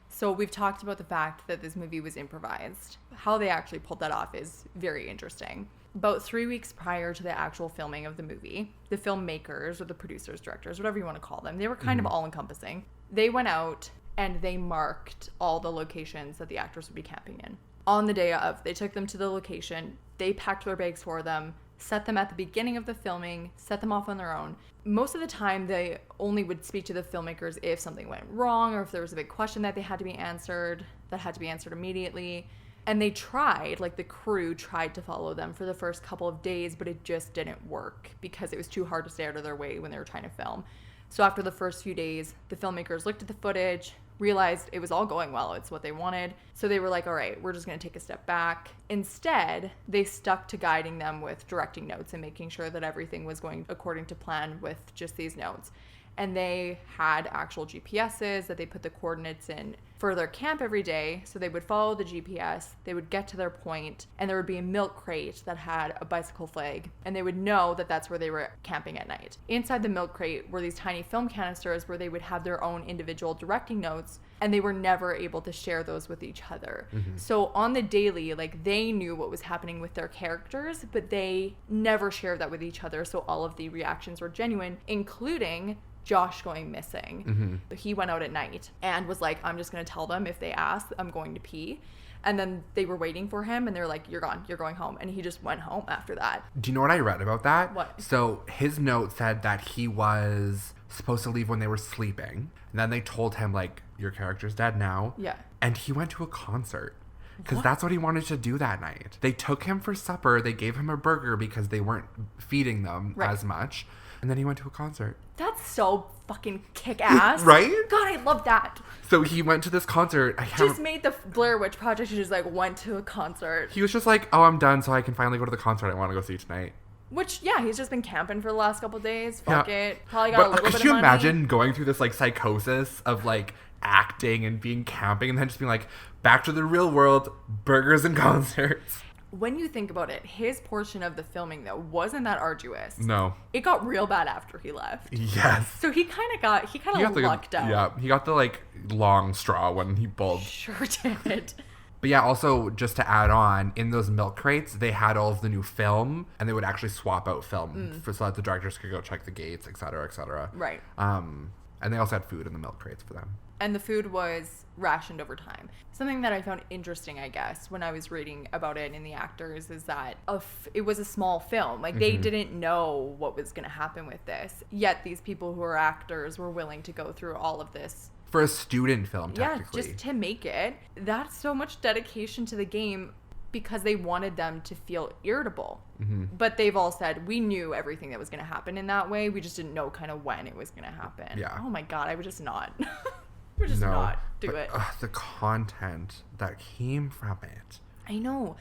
So we've talked about the fact that this movie was improvised. How they actually pulled that off is very interesting. About 3 weeks prior to the actual filming of the movie, the filmmakers or the producers, directors, whatever you want to call them, they were kind of all-encompassing. They went out and they marked all the locations that the actors would be camping in. On the day of, they took them to the location, they packed their bags for them, set them at the beginning of the filming, set them off on their own. Most of the time, they only would speak to the filmmakers if something went wrong or if there was a big question that had to be answered immediately. And they tried, the crew tried to follow them for the first couple of days, but it just didn't work because it was too hard to stay out of their way when they were trying to film. So after the first few days, the filmmakers looked at the footage, realized it was all going well. It's what they wanted. So they were like, all right, we're just going to take a step back. Instead, they stuck to guiding them with directing notes and making sure that everything was going according to plan with just these notes. And they had actual GPSs that they put the coordinates in for their camp every day. So they would follow the GPS, they would get to their point, and there would be a milk crate that had a bicycle flag, and they would know that that's where they were camping at night. Inside the milk crate were these tiny film canisters where they would have their own individual directing notes, and they were never able to share those with each other. Mm-hmm. So on the daily, they knew what was happening with their characters, but they never shared that with each other. So all of the reactions were genuine, including Josh going missing. Mm-hmm. He went out at night and was like, I'm just going to tell them if they ask, I'm going to pee. And then they were waiting for him and they're like, you're gone, you're going home. And he just went home after that. Do you know what I read about that? What? So his note said that he was supposed to leave when they were sleeping. And then they told him, your character's dead now. Yeah. And he went to a concert. Because that's what he wanted to do that night. They took him for supper. They gave him a burger because they weren't feeding them as much. And then he went to a concert. That's so fucking kick-ass. Right? God, I love that. So he went to this concert. Just made the Blair Witch Project. He just went to a concert. He was just like, oh, I'm done, so I can finally go to the concert I want to go see tonight. Which, yeah, he's just been camping for the last couple of days. Fuck it. Probably got a little bit of money. Could you imagine going through this psychosis of acting and being camping and then just being back to the real world, burgers and concerts? When you think about it, his portion of the filming, though, wasn't that arduous. No. It got real bad after he left. Yes. So he kind of lucked out. Yeah, he got the, like, long straw when he pulled. Sure did. But yeah, also, just to add on, in those milk crates, they had all of the new film, and they would actually swap out film so that the directors could go check the gates, et cetera, et cetera. Right. And they also had food in the milk crates for them. And the food was rationed over time. Something that I found interesting, I guess, when I was reading about it in the actors is that it was a small film. Like, they didn't know what was going to happen with this. Yet these people who are actors were willing to go through all of this. For a student film, technically. Yeah, just to make it. That's so much dedication to the game because they wanted them to feel irritable. But they've all said, we knew everything that was going to happen in that way. We just didn't know kind of when it was going to happen. Yeah. Oh my God, I would just not. Not do it. The content that came from it. I know.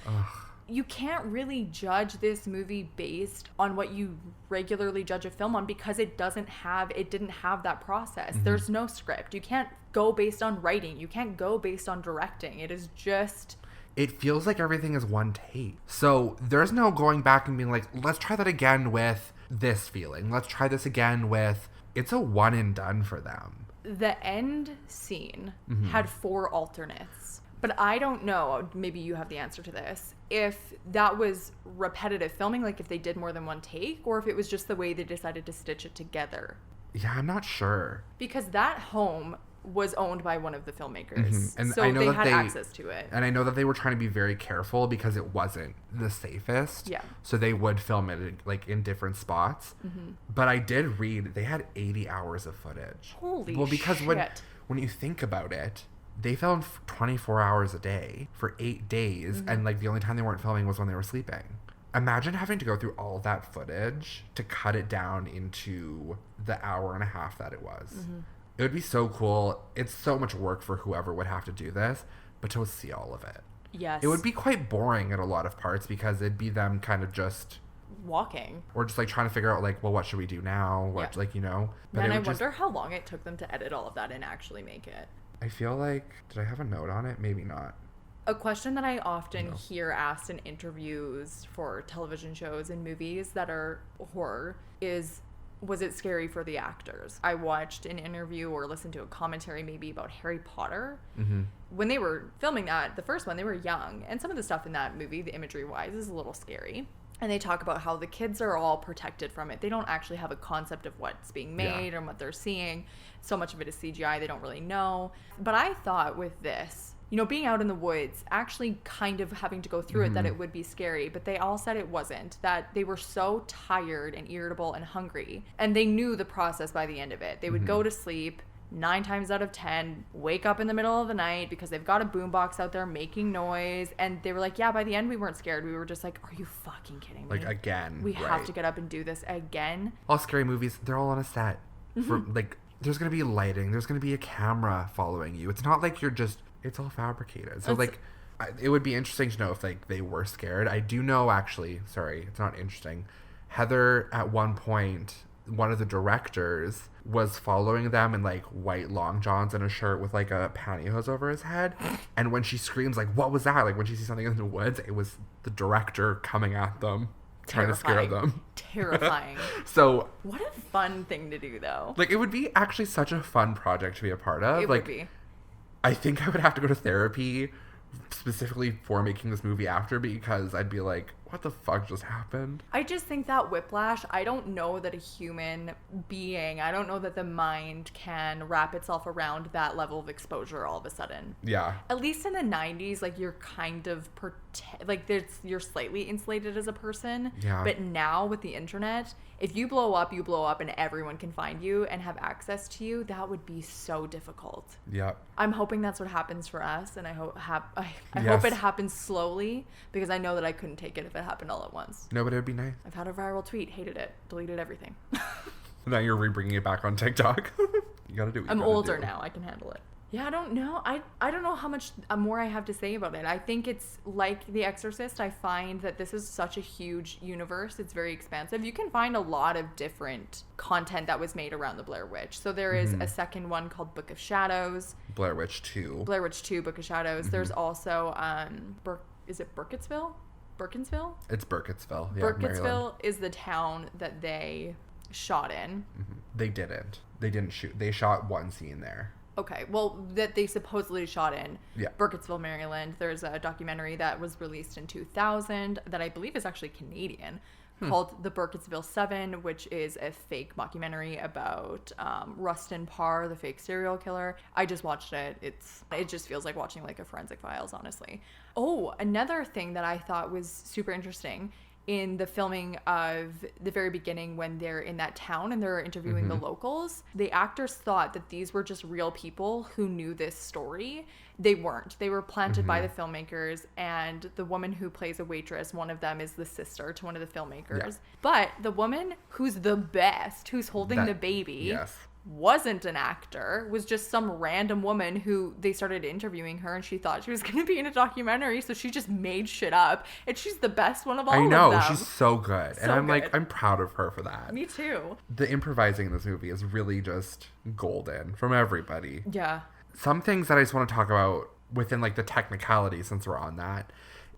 You can't really judge this movie based on what you regularly judge a film on because it didn't have that process. There's no script. You can't go based on writing. You can't go based on directing. It is just... It feels like everything is one take. So there's no going back and being like, let's try that again with this feeling. Let's try this again with... It's a one and done for them. The end scene had 4 alternates. But I don't know, maybe you have the answer to this, if that was repetitive filming, like if they did more than one take, or if it was just the way they decided to stitch it together. Yeah, I'm not sure. Because that home was owned by one of the filmmakers. And so I know they that had access to it. And I know that they were trying to be very careful because it wasn't the safest. Yeah. So they would film it like in different spots. But I did read they had 80 hours of footage. Holy shit. Well, because when you think about it, they filmed 24 hours a day for 8 days. And like the only time they weren't filming was when they were sleeping. Imagine having to go through all that footage to cut it down into the hour and a half that it was. It would be so cool. It's so much work for whoever would have to do this, but to see all of it. Yes. It would be quite boring at a lot of parts because it'd be them kind of just... walking. Or just like trying to figure out like, well, what should we do now? What, Yeah. like, you know? But And I wonder how long it took them to edit all of that and actually make it. I feel like, did I have a note on it? Maybe not. A question that I often hear asked in interviews for television shows and movies that are horror is, was it scary for the actors? I watched an interview or listened to a commentary maybe about Harry Potter. When they were filming that, the first one, they were young. And some of the stuff in that movie, the imagery-wise, is a little scary. And they talk about how the kids are all protected from it. They don't actually have a concept of what's being made or what they're seeing. So much of it is CGI. They don't really know. But I thought with this, you know, being out in the woods, actually kind of having to go through it, that it would be scary. But they all said it wasn't, that they were so tired and irritable and hungry. And they knew the process by the end of it. They would go to sleep 9 times out of 10, wake up in the middle of the night because they've got a boombox out there making noise. And they were like, yeah, by the end we weren't scared. We were just like, are you fucking kidding me? Like, again. We have to get up and do this again. All scary movies, they're all on a set. For like, there's going to be lighting. There's going to be a camera following you. It's not like you're just... It's all fabricated. So, like, it would be interesting to know if, like, they were scared. I do know, actually, sorry, it's not interesting. Heather, at one point, one of the directors was following them in, like, white long johns and a shirt with, like, a pantyhose over his head. And when she screams, like, what was that? Like, when she sees something in the woods, it was the director coming at them, trying to scare them. Terrifying. So... What a fun thing to do, though. Like, it would be actually such a fun project to be a part of. It like, would be. I think I would have to go to therapy specifically for making this movie after, because I'd be like, what the fuck just happened? I just think that whiplash, I don't know that a human being, I don't know that the mind can wrap itself around that level of exposure all of a sudden. Yeah. At least in the 90s, like, you're kind of, you're slightly insulated as a person. Yeah. But now with the internet, if you blow up and everyone can find you and have access to you, that would be so difficult. Yep. I'm hoping that's what happens for us, and I hope Yes. it happens slowly, because I know that I couldn't take it if it happened all at once. No, but it would be nice. I've had a viral tweet, hated it, deleted everything. Now you're rebringing it back on TikTok. You gotta do what you I'm gotta older do. now, I can handle it. Yeah, I don't know. I don't know how much more I have to say about it. I think it's like The Exorcist. I find that this is such a huge universe. It's very expansive. You can find a lot of different content that was made around the Blair Witch. So there is a second one called Book of Shadows. Blair Witch 2. Blair Witch 2, Book of Shadows. There's also, is it Burkittsville? Burkittsville? It's Burkittsville. Yeah, Burkittsville Maryland. is the town that they shot in. They didn't. They didn't shoot. They shot one scene there. Okay, well, that they supposedly shot in Yeah. Burkittsville, Maryland. There's a documentary that was released in 2000 that I believe is actually Canadian, called The Burkittsville 7, which is a fake mockumentary about Rustin Parr, the fake serial killer. I just watched it. It just feels like watching like a Forensic Files, honestly. Oh, another thing that I thought was super interesting in the filming of the very beginning when they're in that town and they're interviewing the locals, the actors thought that these were just real people who knew this story. They weren't. They were planted by the filmmakers, and the woman who plays a waitress, one of them is the sister to one of the filmmakers. Yeah. But the woman who's the best, who's holding the baby, Yes. wasn't an actor, was just some random woman who they started interviewing her and she thought she was going to be in a documentary, so she just made shit up, and she's the best one of all I know, of them. she's so good. And So I'm like, good. I'm proud of her for that. Me too. The improvising in this movie is really just golden from everybody. Yeah. Some things that I just want to talk about within like the technicality, since we're on that.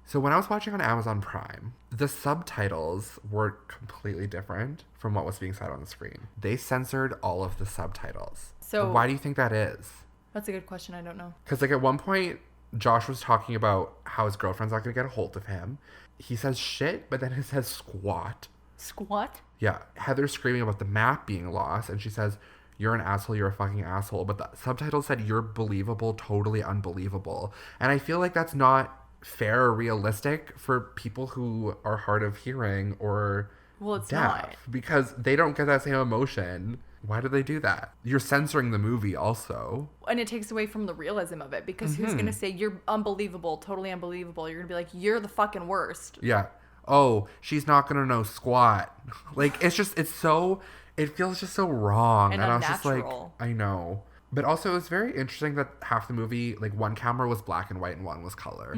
So when I was watching on Amazon Prime, the subtitles were completely different from what was being said on the screen. They censored all of the subtitles. So- why do you think that is? That's a good question. I don't know. Because like at one point, Josh was talking about how his girlfriend's not going to get a hold of him. He says shit, but then it says squat. Squat? Yeah, Heather's screaming about the map being lost, and she says, "You're an asshole, you're a fucking asshole." But the subtitle said, "You're believable, totally unbelievable." And I feel like that's not fair or realistic for people who are hard of hearing or Well, it's deaf, not. because they don't get that same emotion. Why do they do that? You're censoring the movie also. And it takes away from the realism of it, because who's going to say you're unbelievable, totally unbelievable? You're going to be like, you're the fucking worst. Yeah. Oh, she's not gonna know squat. Like, it's so, it feels just so wrong. And I was just like, unnatural. I know. But also, it's very interesting that half the movie, like one camera was black and white and one was color.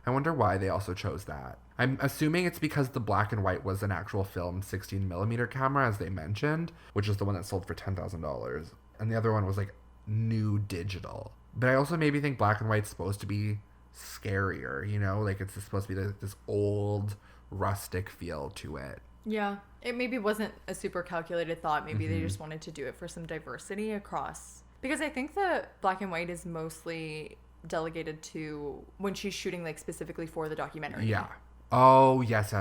I wonder why they also chose that. I'm assuming it's because the black and white was an actual film 16mm camera, as they mentioned, which is the one that sold for $10,000. And the other one was like new digital. But I also maybe think black and white's supposed to be scarier, you know? Like it's supposed to be this old, rustic feel to it. Yeah. It maybe wasn't a super calculated thought. Maybe they just wanted to do it for some diversity across. Because I think the black and white is mostly delegated to when she's shooting, like, specifically for the documentary. Yeah. Oh, yes.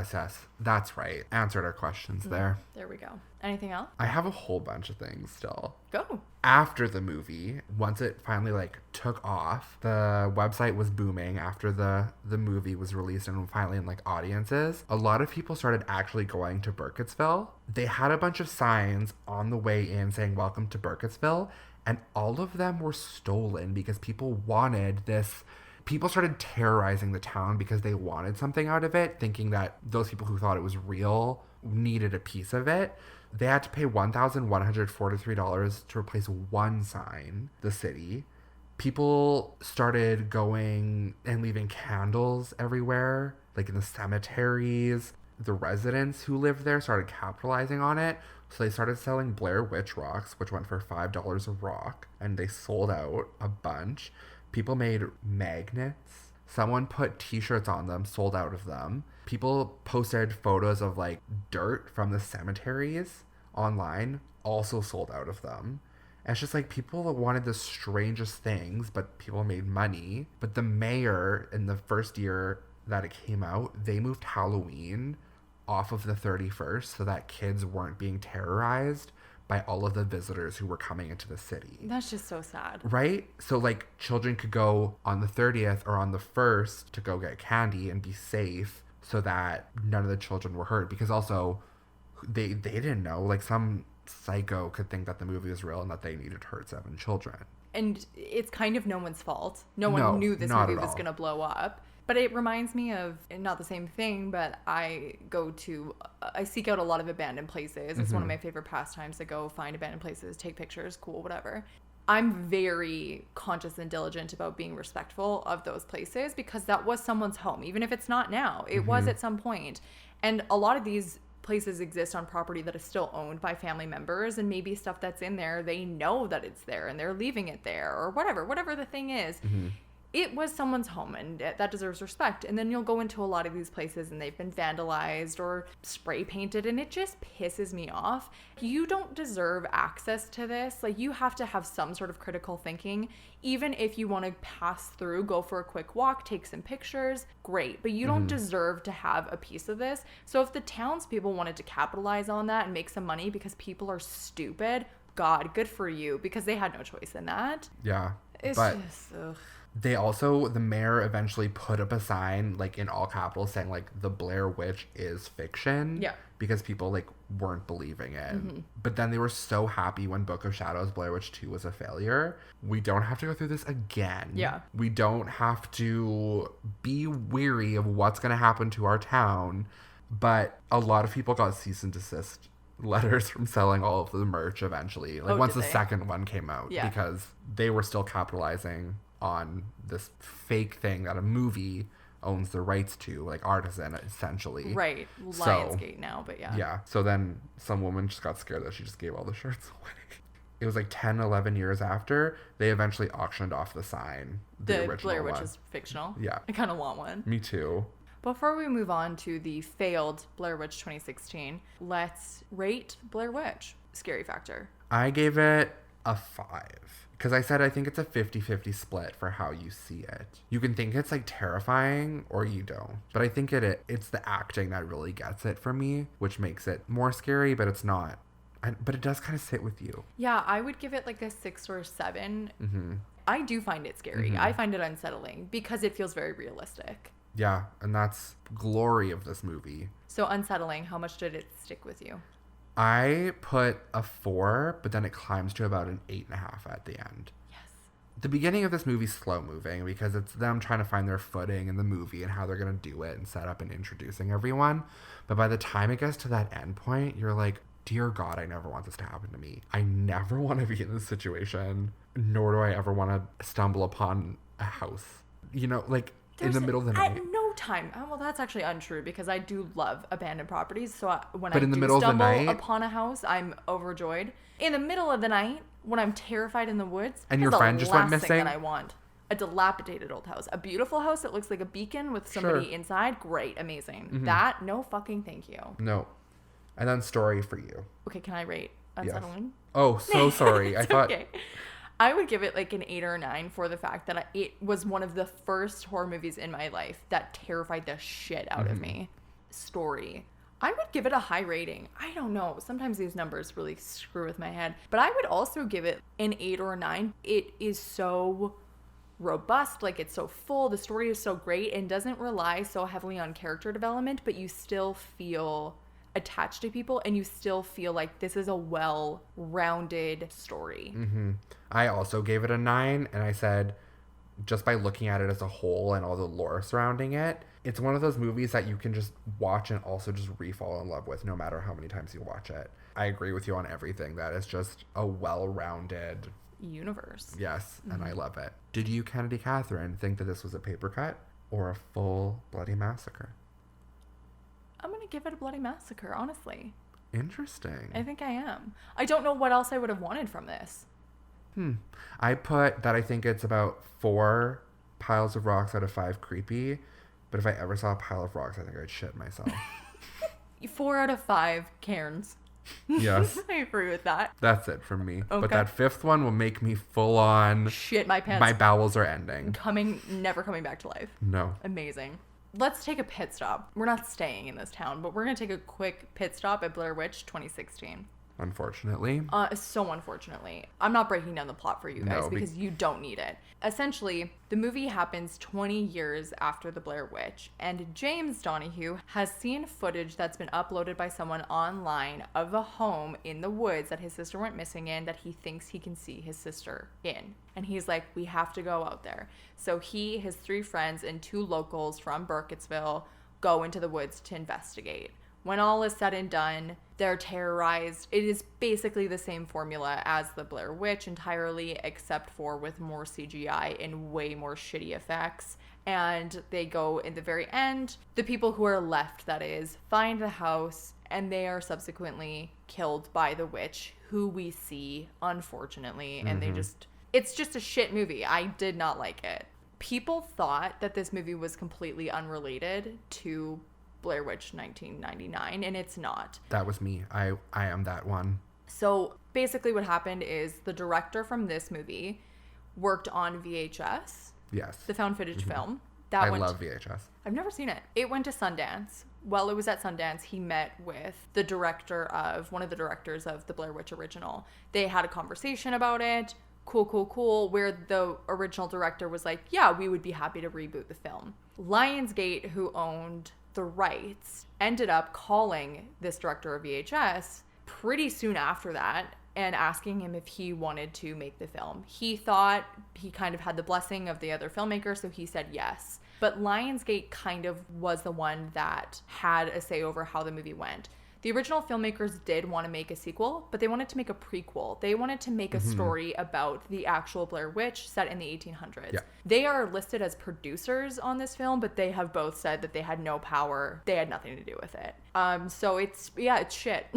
That's right. Answered our questions there. There we go. Anything else? I have a whole bunch of things still. Go. After the movie, once it finally like took off, the website was booming after the movie was released and finally in like audiences. A lot of people started actually going to Burkittsville. They had a bunch of signs on the way in saying "Welcome to Burkittsville," and all of them were stolen because people wanted this. People started terrorizing the town because they wanted something out of it, thinking that those people who thought it was real needed a piece of it. They had to pay $1,143 to replace one sign, the city. People started going and leaving candles everywhere, like in the cemeteries. The residents who lived there started capitalizing on it. So they started selling Blair Witch rocks, which went for $5 a rock, and they sold out a bunch. People made magnets. Someone put t-shirts on them, sold out of them. People posted photos of like dirt from the cemeteries online, also sold out of them. And it's just like people wanted the strangest things, but people made money. But the mayor, in the first year that it came out, they moved Halloween off of the 31st so that kids weren't being terrorized by all of the visitors who were coming into the city. That's just so sad. Right? So like children could go on the 30th or on the 1st to go get candy and be safe so that none of the children were hurt, because also they didn't know, like some psycho could think that the movie was real and that they needed to hurt 7 children. And it's kind of no one's fault. No one No, knew this not movie at was all. going to blow up. But it reminds me of, not the same thing, but I seek out a lot of abandoned places. It's one of my favorite pastimes to go find abandoned places, take pictures, cool, whatever. I'm very conscious and diligent about being respectful of those places because that was someone's home, even if it's not now. It was at some point. And a lot of these places exist on property that is still owned by family members, and maybe stuff that's in there, they know that it's there and they're leaving it there or whatever the thing is. it was someone's home and that deserves respect. And then you'll go into a lot of these places and they've been vandalized or spray painted, and it just pisses me off. You don't deserve access to this. Like, you have to have some sort of critical thinking. Even if you want to pass through, go for a quick walk, take some pictures, great. But you don't deserve to have a piece of this. So if the townspeople wanted to capitalize on that and make some money because people are stupid, God, good for you, because they had no choice in that. Yeah. It's but just, ugh. the mayor eventually put up a sign, like, in all capitals saying, like, the Blair Witch is fiction. Yeah. Because people, like, weren't believing it. But then they were so happy when Book of Shadows Blair Witch 2 was a failure. We don't have to go through this again. Yeah. We don't have to be weary of what's going to happen to our town. But a lot of people got cease and desist letters from selling all of the merch eventually. Like, once the second one came out. Yeah. Because they were still capitalizing on this fake thing that a movie owns the rights to, like Artisan, essentially. Right. Lionsgate now, but yeah. Yeah. So then some woman just got scared that she just gave all the shirts away. It was like 10, 11 years after, they eventually auctioned off the sign. The original Blair Witch one. is fictional. Yeah. I kind of want one. Me too. Before we move on to the failed Blair Witch 2016, let's rate Blair Witch. Scary factor. I gave it a 5. Because I said I think it's a 50-50 split for how you see it. You can think it's, like, terrifying or you don't. But I think it's the acting that really gets it for me, which makes it more scary, but it's not. But it does kind of sit with you. Yeah, I would give it like a 6 or a 7. Mm-hmm. I do find it scary. I find it unsettling because it feels very realistic. Yeah, and that's glory of this movie. So unsettling, how much did it stick with you? I put a 4, but then it climbs to about an 8.5 at the end. Yes. The beginning of this movie's slow moving because it's them trying to find their footing in the movie and how they're going to do it and set up and introducing everyone. But by the time it gets to that end point, you're like, dear God, I never want this to happen to me. I never want to be in this situation, nor do I ever want to stumble upon a house. You know, like, in the middle of the night. At no time. Well, that's actually untrue because I do love abandoned properties. So when But I in the do middle of the stumble night- upon a house, I'm overjoyed. In the middle of the night, when I'm terrified in the woods, And your that's friend the just went last thing missing? that I want. A dilapidated old house. A beautiful house that looks like a beacon with somebody Sure. inside. Great. Amazing. That, no fucking thank you. No. And then story for you. Okay, can I rate unsettling? Oh, so sorry. I thought... Okay. I would give it like an 8 or a 9 for the fact that it was one of the first horror movies in my life that terrified the shit out of me. Story. I would give it a high rating. I don't know. Sometimes these numbers really screw with my head. But I would also give it an 8 or a 9. It is so robust. Like, it's so full. The story is so great and doesn't rely so heavily on character development, but you still feel attached to people and you still feel like this is a well-rounded story. I also gave it a 9, and I said, just by looking at it as a whole and all the lore surrounding it, it's one of those movies that you can just watch and also just re-fall in love with no matter how many times you watch it. I agree with you on everything. That is just a well-rounded Universe. Yes, and I love it. Did you, Kennedy Catherine, think that this was a paper cut or a full Bloody Massacre? I'm going to give it a Bloody Massacre, honestly. Interesting. I think I am. I don't know what else I would have wanted from this. I put that I think it's about 4 piles of rocks out of 5 creepy, but if I ever saw a pile of rocks, I think I'd shit myself. 4 out of 5 cairns. Yes. I agree with that. That's it from me. Okay. But that 5th one will make me full on. Shit my pants. My bowels are ending. Never coming back to life. No. Amazing. Let's take a pit stop. We're not staying in this town, but we're going to take a quick pit stop at Blair Witch 2016. Unfortunately. So unfortunately. I'm not breaking down the plot for you guys No, because you don't need it. Essentially, the movie happens 20 years after the Blair Witch, and James Donahue has seen footage that's been uploaded by someone online of a home in the woods that his sister went missing in that he thinks he can see his sister in. And he's like, we have to go out there. So he, his 3 friends, and 2 locals from Burkittsville go into the woods to investigate. When all is said and done, they're terrorized. It is basically the same formula as the Blair Witch entirely, except for with more CGI and way more shitty effects. And they go in the very end. The people who are left, that is, find the house, and they are subsequently killed by the witch, who we see, unfortunately. And they just... It's just a shit movie. I did not like it. people thought that this movie was completely unrelated to Blair Witch 1999, and it's not. That was me. I am that one. So basically what happened is the director from this movie worked on VHS. Yes. The found footage film. I love VHS. I've never seen it. It went to Sundance. While it was at Sundance, he met with one of the directors of the Blair Witch original. They had a conversation about it. Cool. Where the original director was like, yeah, we would be happy to reboot the film. Lionsgate, who owned the rights, ended up calling this director of VHS pretty soon after that and asking him if he wanted to make the film. He thought he kind of had the blessing of the other filmmaker, so he said yes. But Lionsgate kind of was the one that had a say over how the movie went. The original filmmakers did want to make a sequel, but they wanted to make a prequel. They wanted to make a story about the actual Blair Witch set in the 1800s. Yeah. They are listed as producers on this film, but they have both said that they had no power. They had nothing to do with it. So it's shit.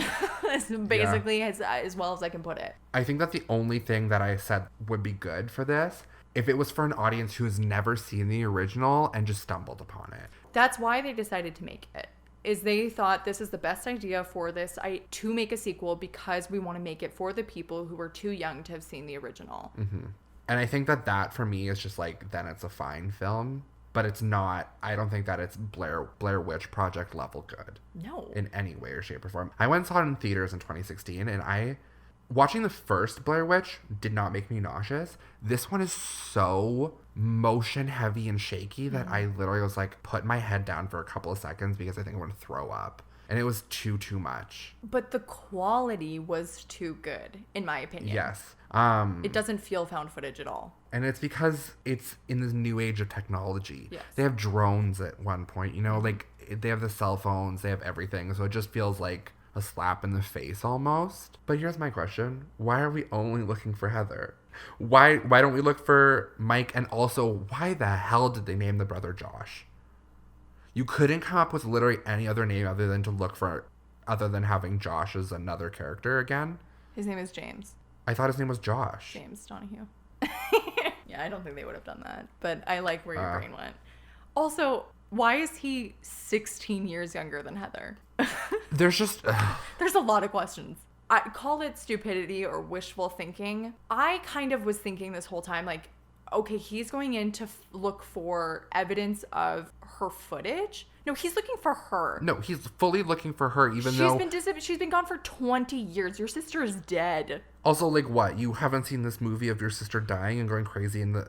It's basically as well as I can put it. I think that the only thing that I said would be good for this, if it was for an audience who has never seen the original and just stumbled upon it. That's why they decided to make it. Is they thought this is the best idea for this to make a sequel because we want to make it for the people who were too young to have seen the original. Mm-hmm. And I think that for me is just like, then it's a fine film, but it's not, I don't think that it's Blair Witch Project level good. No. In any way or shape or form. I went and saw it in theaters in 2016 and watching the first Blair Witch did not make me nauseous. This one is so motion heavy and shaky that I literally was like, put my head down for a couple of seconds because I think I'm going to throw up. And it was too much. But the quality was too good, in my opinion. Yes. It doesn't feel found footage at all. And it's because it's in this new age of technology. Yes. They have drones at one point, like they have the cell phones, they have everything. So it just feels like a slap in the face almost. But here's my question. Why are we only looking for Heather? Why don't we look for Mike? And also, why the hell did they name the brother Josh? You couldn't come up with literally any other name other than having Josh as another character again? His name is James. I thought his name was Josh. James Donahue. Yeah, I don't think they would have done that. But I like where your brain went. Also, why is he 16 years younger than Heather? There's a lot of questions. I call it stupidity or wishful thinking. I kind of was thinking this whole time, like, okay, he's going in to look for evidence of her footage. No, he's looking for her. No, he's fully looking for her, even though she's been gone for 20 years. Your sister is dead. Also, like, what? You haven't seen this movie of your sister dying and going crazy in the...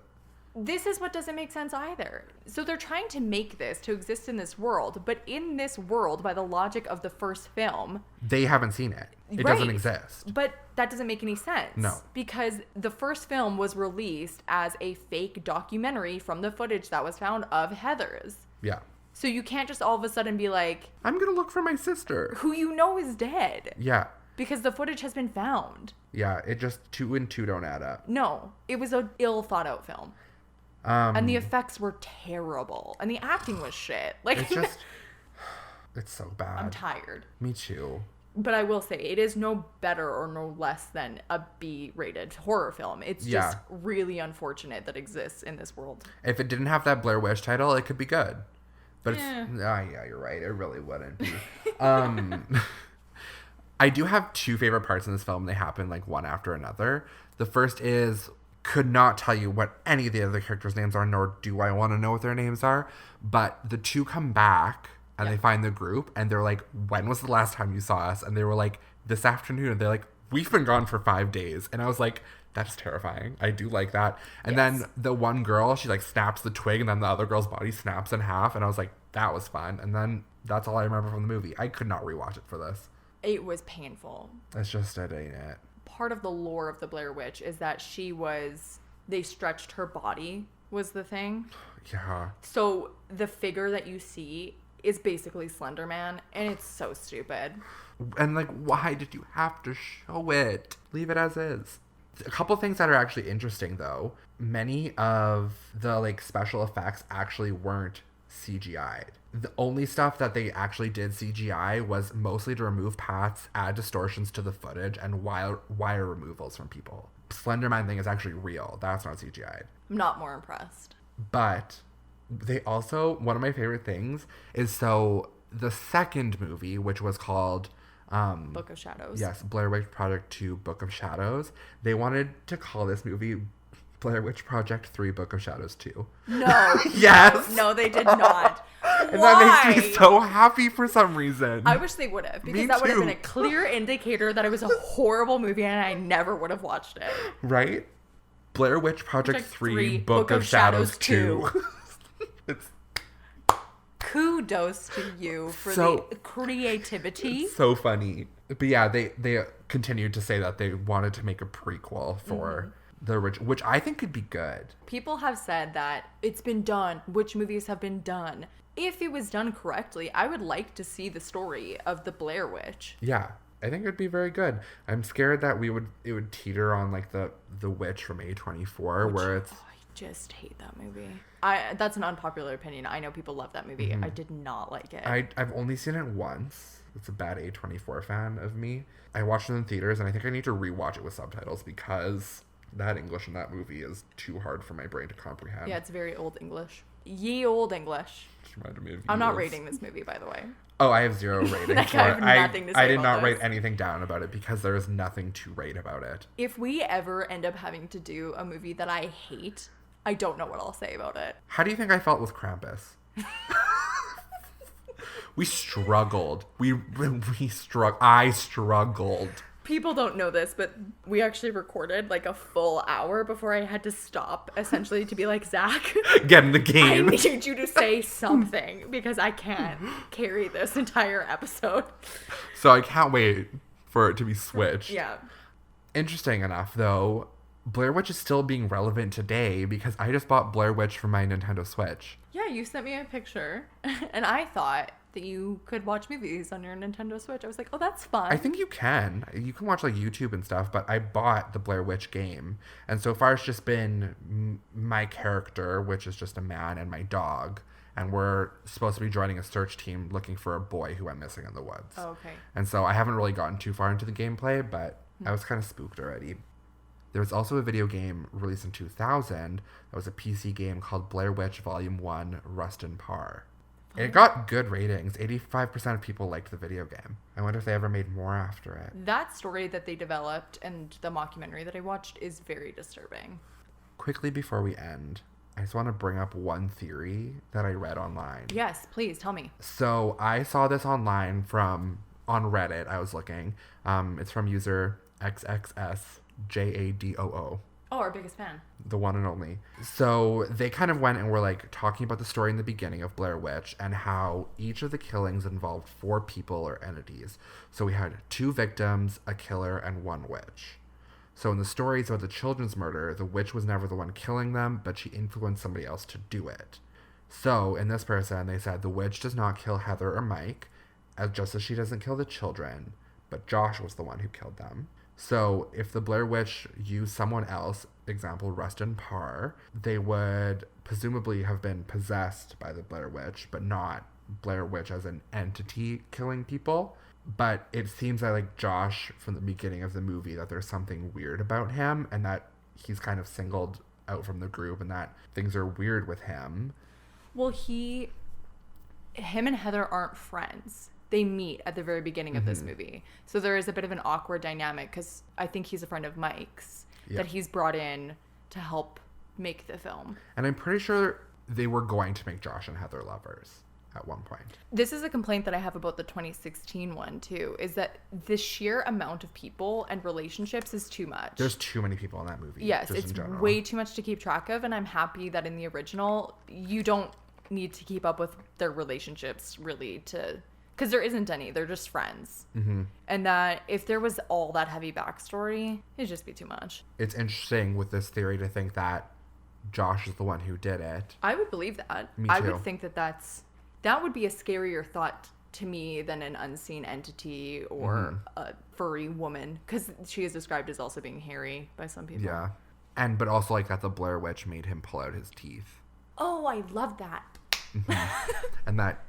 This is what doesn't make sense either. So they're trying to make this to exist in this world, but in this world, by the logic of the first film... They haven't seen it. It doesn't exist. But that doesn't make any sense. No. Because the first film was released as a fake documentary from the footage that was found of Heather's. Yeah. So you can't just all of a sudden be like... I'm going to look for my sister. Who you know is dead. Yeah. Because the footage has been found. Yeah, it just 2 and 2 don't add up. No. It was an ill thought out film. And the effects were terrible. And the acting was shit. Like, it's just... It's so bad. I'm tired. Me too. But I will say, it is no better or no less than a B-rated horror film. It's just really unfortunate that exists in this world. If it didn't have that Blair Witch title, it could be good. But yeah, you're right. It really wouldn't be. I do have 2 favorite parts in this film. They happen like one after another. The first is... could not tell you what any of the other characters' names are, nor do I want to know what their names are. But the 2 come back and they find the group and they're like, when was the last time you saw us? And they were like, this afternoon. And they're like, we've been gone for 5 days. And I was like, that's terrifying. I do like that. And then the one girl, she like snaps the twig and then the other girl's body snaps in half. And I was like, that was fun. And then that's all I remember from the movie. I could not rewatch it for this. It was painful. It's just, it ain't it. Part of the lore of the Blair Witch is that they stretched her body was the thing. Yeah. So the figure that you see is basically Slender Man, and it's so stupid. And like, why did you have to show it? Leave it as is. A couple things that are actually interesting though. Many of the like special effects actually weren't CGI'd. The only stuff that they actually did CGI was mostly to remove paths, add distortions to the footage, and wire removals from people. Slenderman thing is actually real. That's not CGI'd. I'm not more impressed. But they also, one of my favorite things is, so the second movie, which was called Book of Shadows. Yes, Blair Witch Project 2 Book of Shadows. They wanted to call this movie Blair Witch Project 3 Book of Shadows 2. No. Yes. No, they did not. And Why? that makes me so happy for some reason. I wish they would have, because Me that would have been too. a clear indicator that it was a horrible movie and I never would have watched it. Right? Blair Witch Project 3 3 Book of Shadows 2. It's Kudos to you for So- the creativity. so funny. But yeah, they continued to say that they wanted to make a prequel for the original, which I think could be good. People have said that it's been done. Which movies have been done? If it was done correctly, I would like to see the story of the Blair Witch. Yeah, I think it'd be very good. I'm scared that it would teeter on like the Witch from A24, where it's I just hate that movie. That's an unpopular opinion. I know people love that movie. I did not like it. I've only seen it once. It's a bad A24 fan of me. I watched it in theaters, and I think I need to rewatch it with subtitles because that English in that movie is too hard for my brain to comprehend. Yeah, it's very old English. Ye old English. Just reminded me of I'm not Eels. rating this movie, by the way. Oh, I have 0 ratings Like, for I it. have nothing to say I did about not write this. anything down about it because there is nothing to rate about it. If we ever end up having to do a movie that I hate, I don't know what I'll say about it. How do you think I felt with Krampus? We struggled. I struggled. People don't know this, but we actually recorded like a full hour before I had to stop, essentially to be like, Zach, Get in the I game. need you to say something because I can't carry this entire episode. So I can't wait for it to be switched. Yeah. Interesting enough, though, Blair Witch is still being relevant today because I just bought Blair Witch for my Nintendo Switch. Yeah, you sent me a picture, and I thought that you could watch movies on your Nintendo Switch. I was like, oh, that's fun. I think you can. You can watch like YouTube and stuff, but I bought the Blair Witch game. And so far it's just been my character, which is just a man, and my dog. And we're supposed to be joining a search team looking for a boy who went missing in the woods. Oh, okay. And so I haven't really gotten too far into the gameplay, but I was kind of spooked already. There was also a video game released in 2000 that was a PC game called Blair Witch Volume 1 Rust and Par. It got good ratings. 85% of people liked the video game. I wonder if they ever made more after it. That story that they developed and the mockumentary that I watched is very disturbing. Quickly before we end, I just want to bring up one theory that I read online. Yes, please tell me. So I saw this online on Reddit. I was looking. It's from user XXSJADOO. Oh, our biggest fan. The one and only. So they kind of went and were like talking about the story in the beginning of Blair Witch and how each of the killings involved 4 people or entities. So we had 2 victims, a killer, and 1 witch. So in the stories about the children's murder, the witch was never the one killing them, but she influenced somebody else to do it. So in this person, they said the witch does not kill Heather or Mike, just as she doesn't kill the children, but Josh was the one who killed them. So if the Blair Witch used someone else, example Rust and Par, they would presumably have been possessed by the Blair Witch, but not Blair Witch as an entity killing people. But it seems that like Josh, from the beginning of the movie, that there's something weird about him and that he's kind of singled out from the group and that things are weird with him. Well, him and Heather aren't friends. They meet at the very beginning of this movie. So there is a bit of an awkward dynamic because I think he's a friend of Mike's that he's brought in to help make the film. And I'm pretty sure they were going to make Josh and Heather lovers at one point. This is a complaint that I have about the 2016 one too, is that the sheer amount of people and relationships is too much. There's too many people in that movie. Yes, just it's in general. way too much to keep track of, and I'm happy that in the original, you don't need to keep up with their relationships really because there isn't any. They're just friends. Mm-hmm. And that if there was all that heavy backstory, it'd just be too much. It's interesting with this theory to think that Josh is the one who did it. I would believe that. Me I too. would think that would be a scarier thought to me than an unseen entity or a furry woman, because she is described as also being hairy by some people. Yeah. But also like that the Blair Witch made him pull out his teeth. Oh, I love that. And that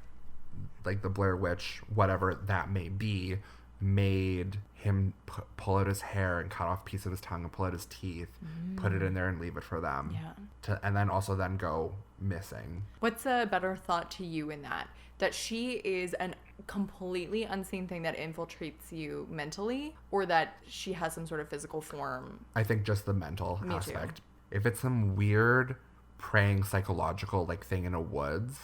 like the Blair Witch, whatever that may be, made him pull out his hair and cut off a piece of his tongue and pull out his teeth, put it in there and leave it for them and then also then go missing. What's a better thought to you in that? That she is a completely unseen thing that infiltrates you mentally, or that she has some sort of physical form? I think just the mental Me aspect. too. If it's some weird preying psychological like thing in a woods,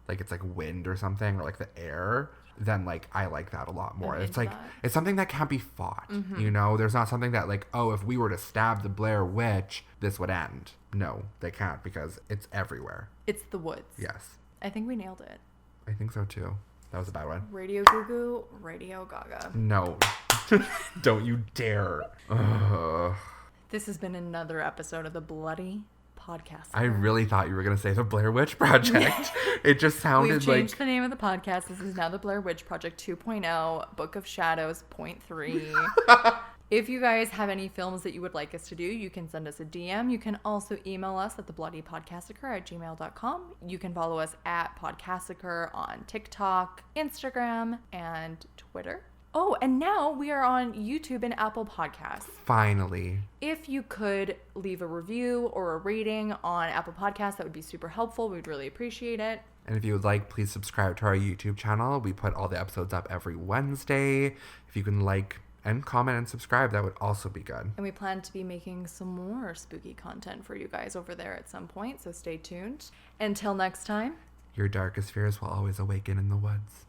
like it's like wind or something, or like the air, then like I like that a lot more. I'm It's into like that. it's something that can't be fought. You know, there's not something that like, oh, if we were to stab the Blair Witch, this would end. No, they can't, because it's everywhere. It's the woods. Yes, I think we nailed it. I think so too. That was a bad one. Radio Goo Goo, Radio Gaga. No, don't you dare. Ugh. This has been another episode of the Bloody Podcast. I really thought you were going to say the Blair Witch Project. It just sounded We've like... changed the name of the podcast. This is now the Blair Witch Project 2.0, Book of Shadows 0.3. If you guys have any films that you would like us to do, you can send us a DM. You can also email us at thebloodypodcassacre@gmail.com. You can follow us at Podcassacre on TikTok, Instagram, and Twitter. Oh, and now we are on YouTube and Apple Podcasts. Finally. If you could leave a review or a rating on Apple Podcasts, that would be super helpful. We'd really appreciate it. And if you would like, please subscribe to our YouTube channel. We put all the episodes up every Wednesday. If you can like and comment and subscribe, that would also be good. And we plan to be making some more spooky content for you guys over there at some point, so stay tuned. Until next time. Your darkest fears will always awaken in the woods.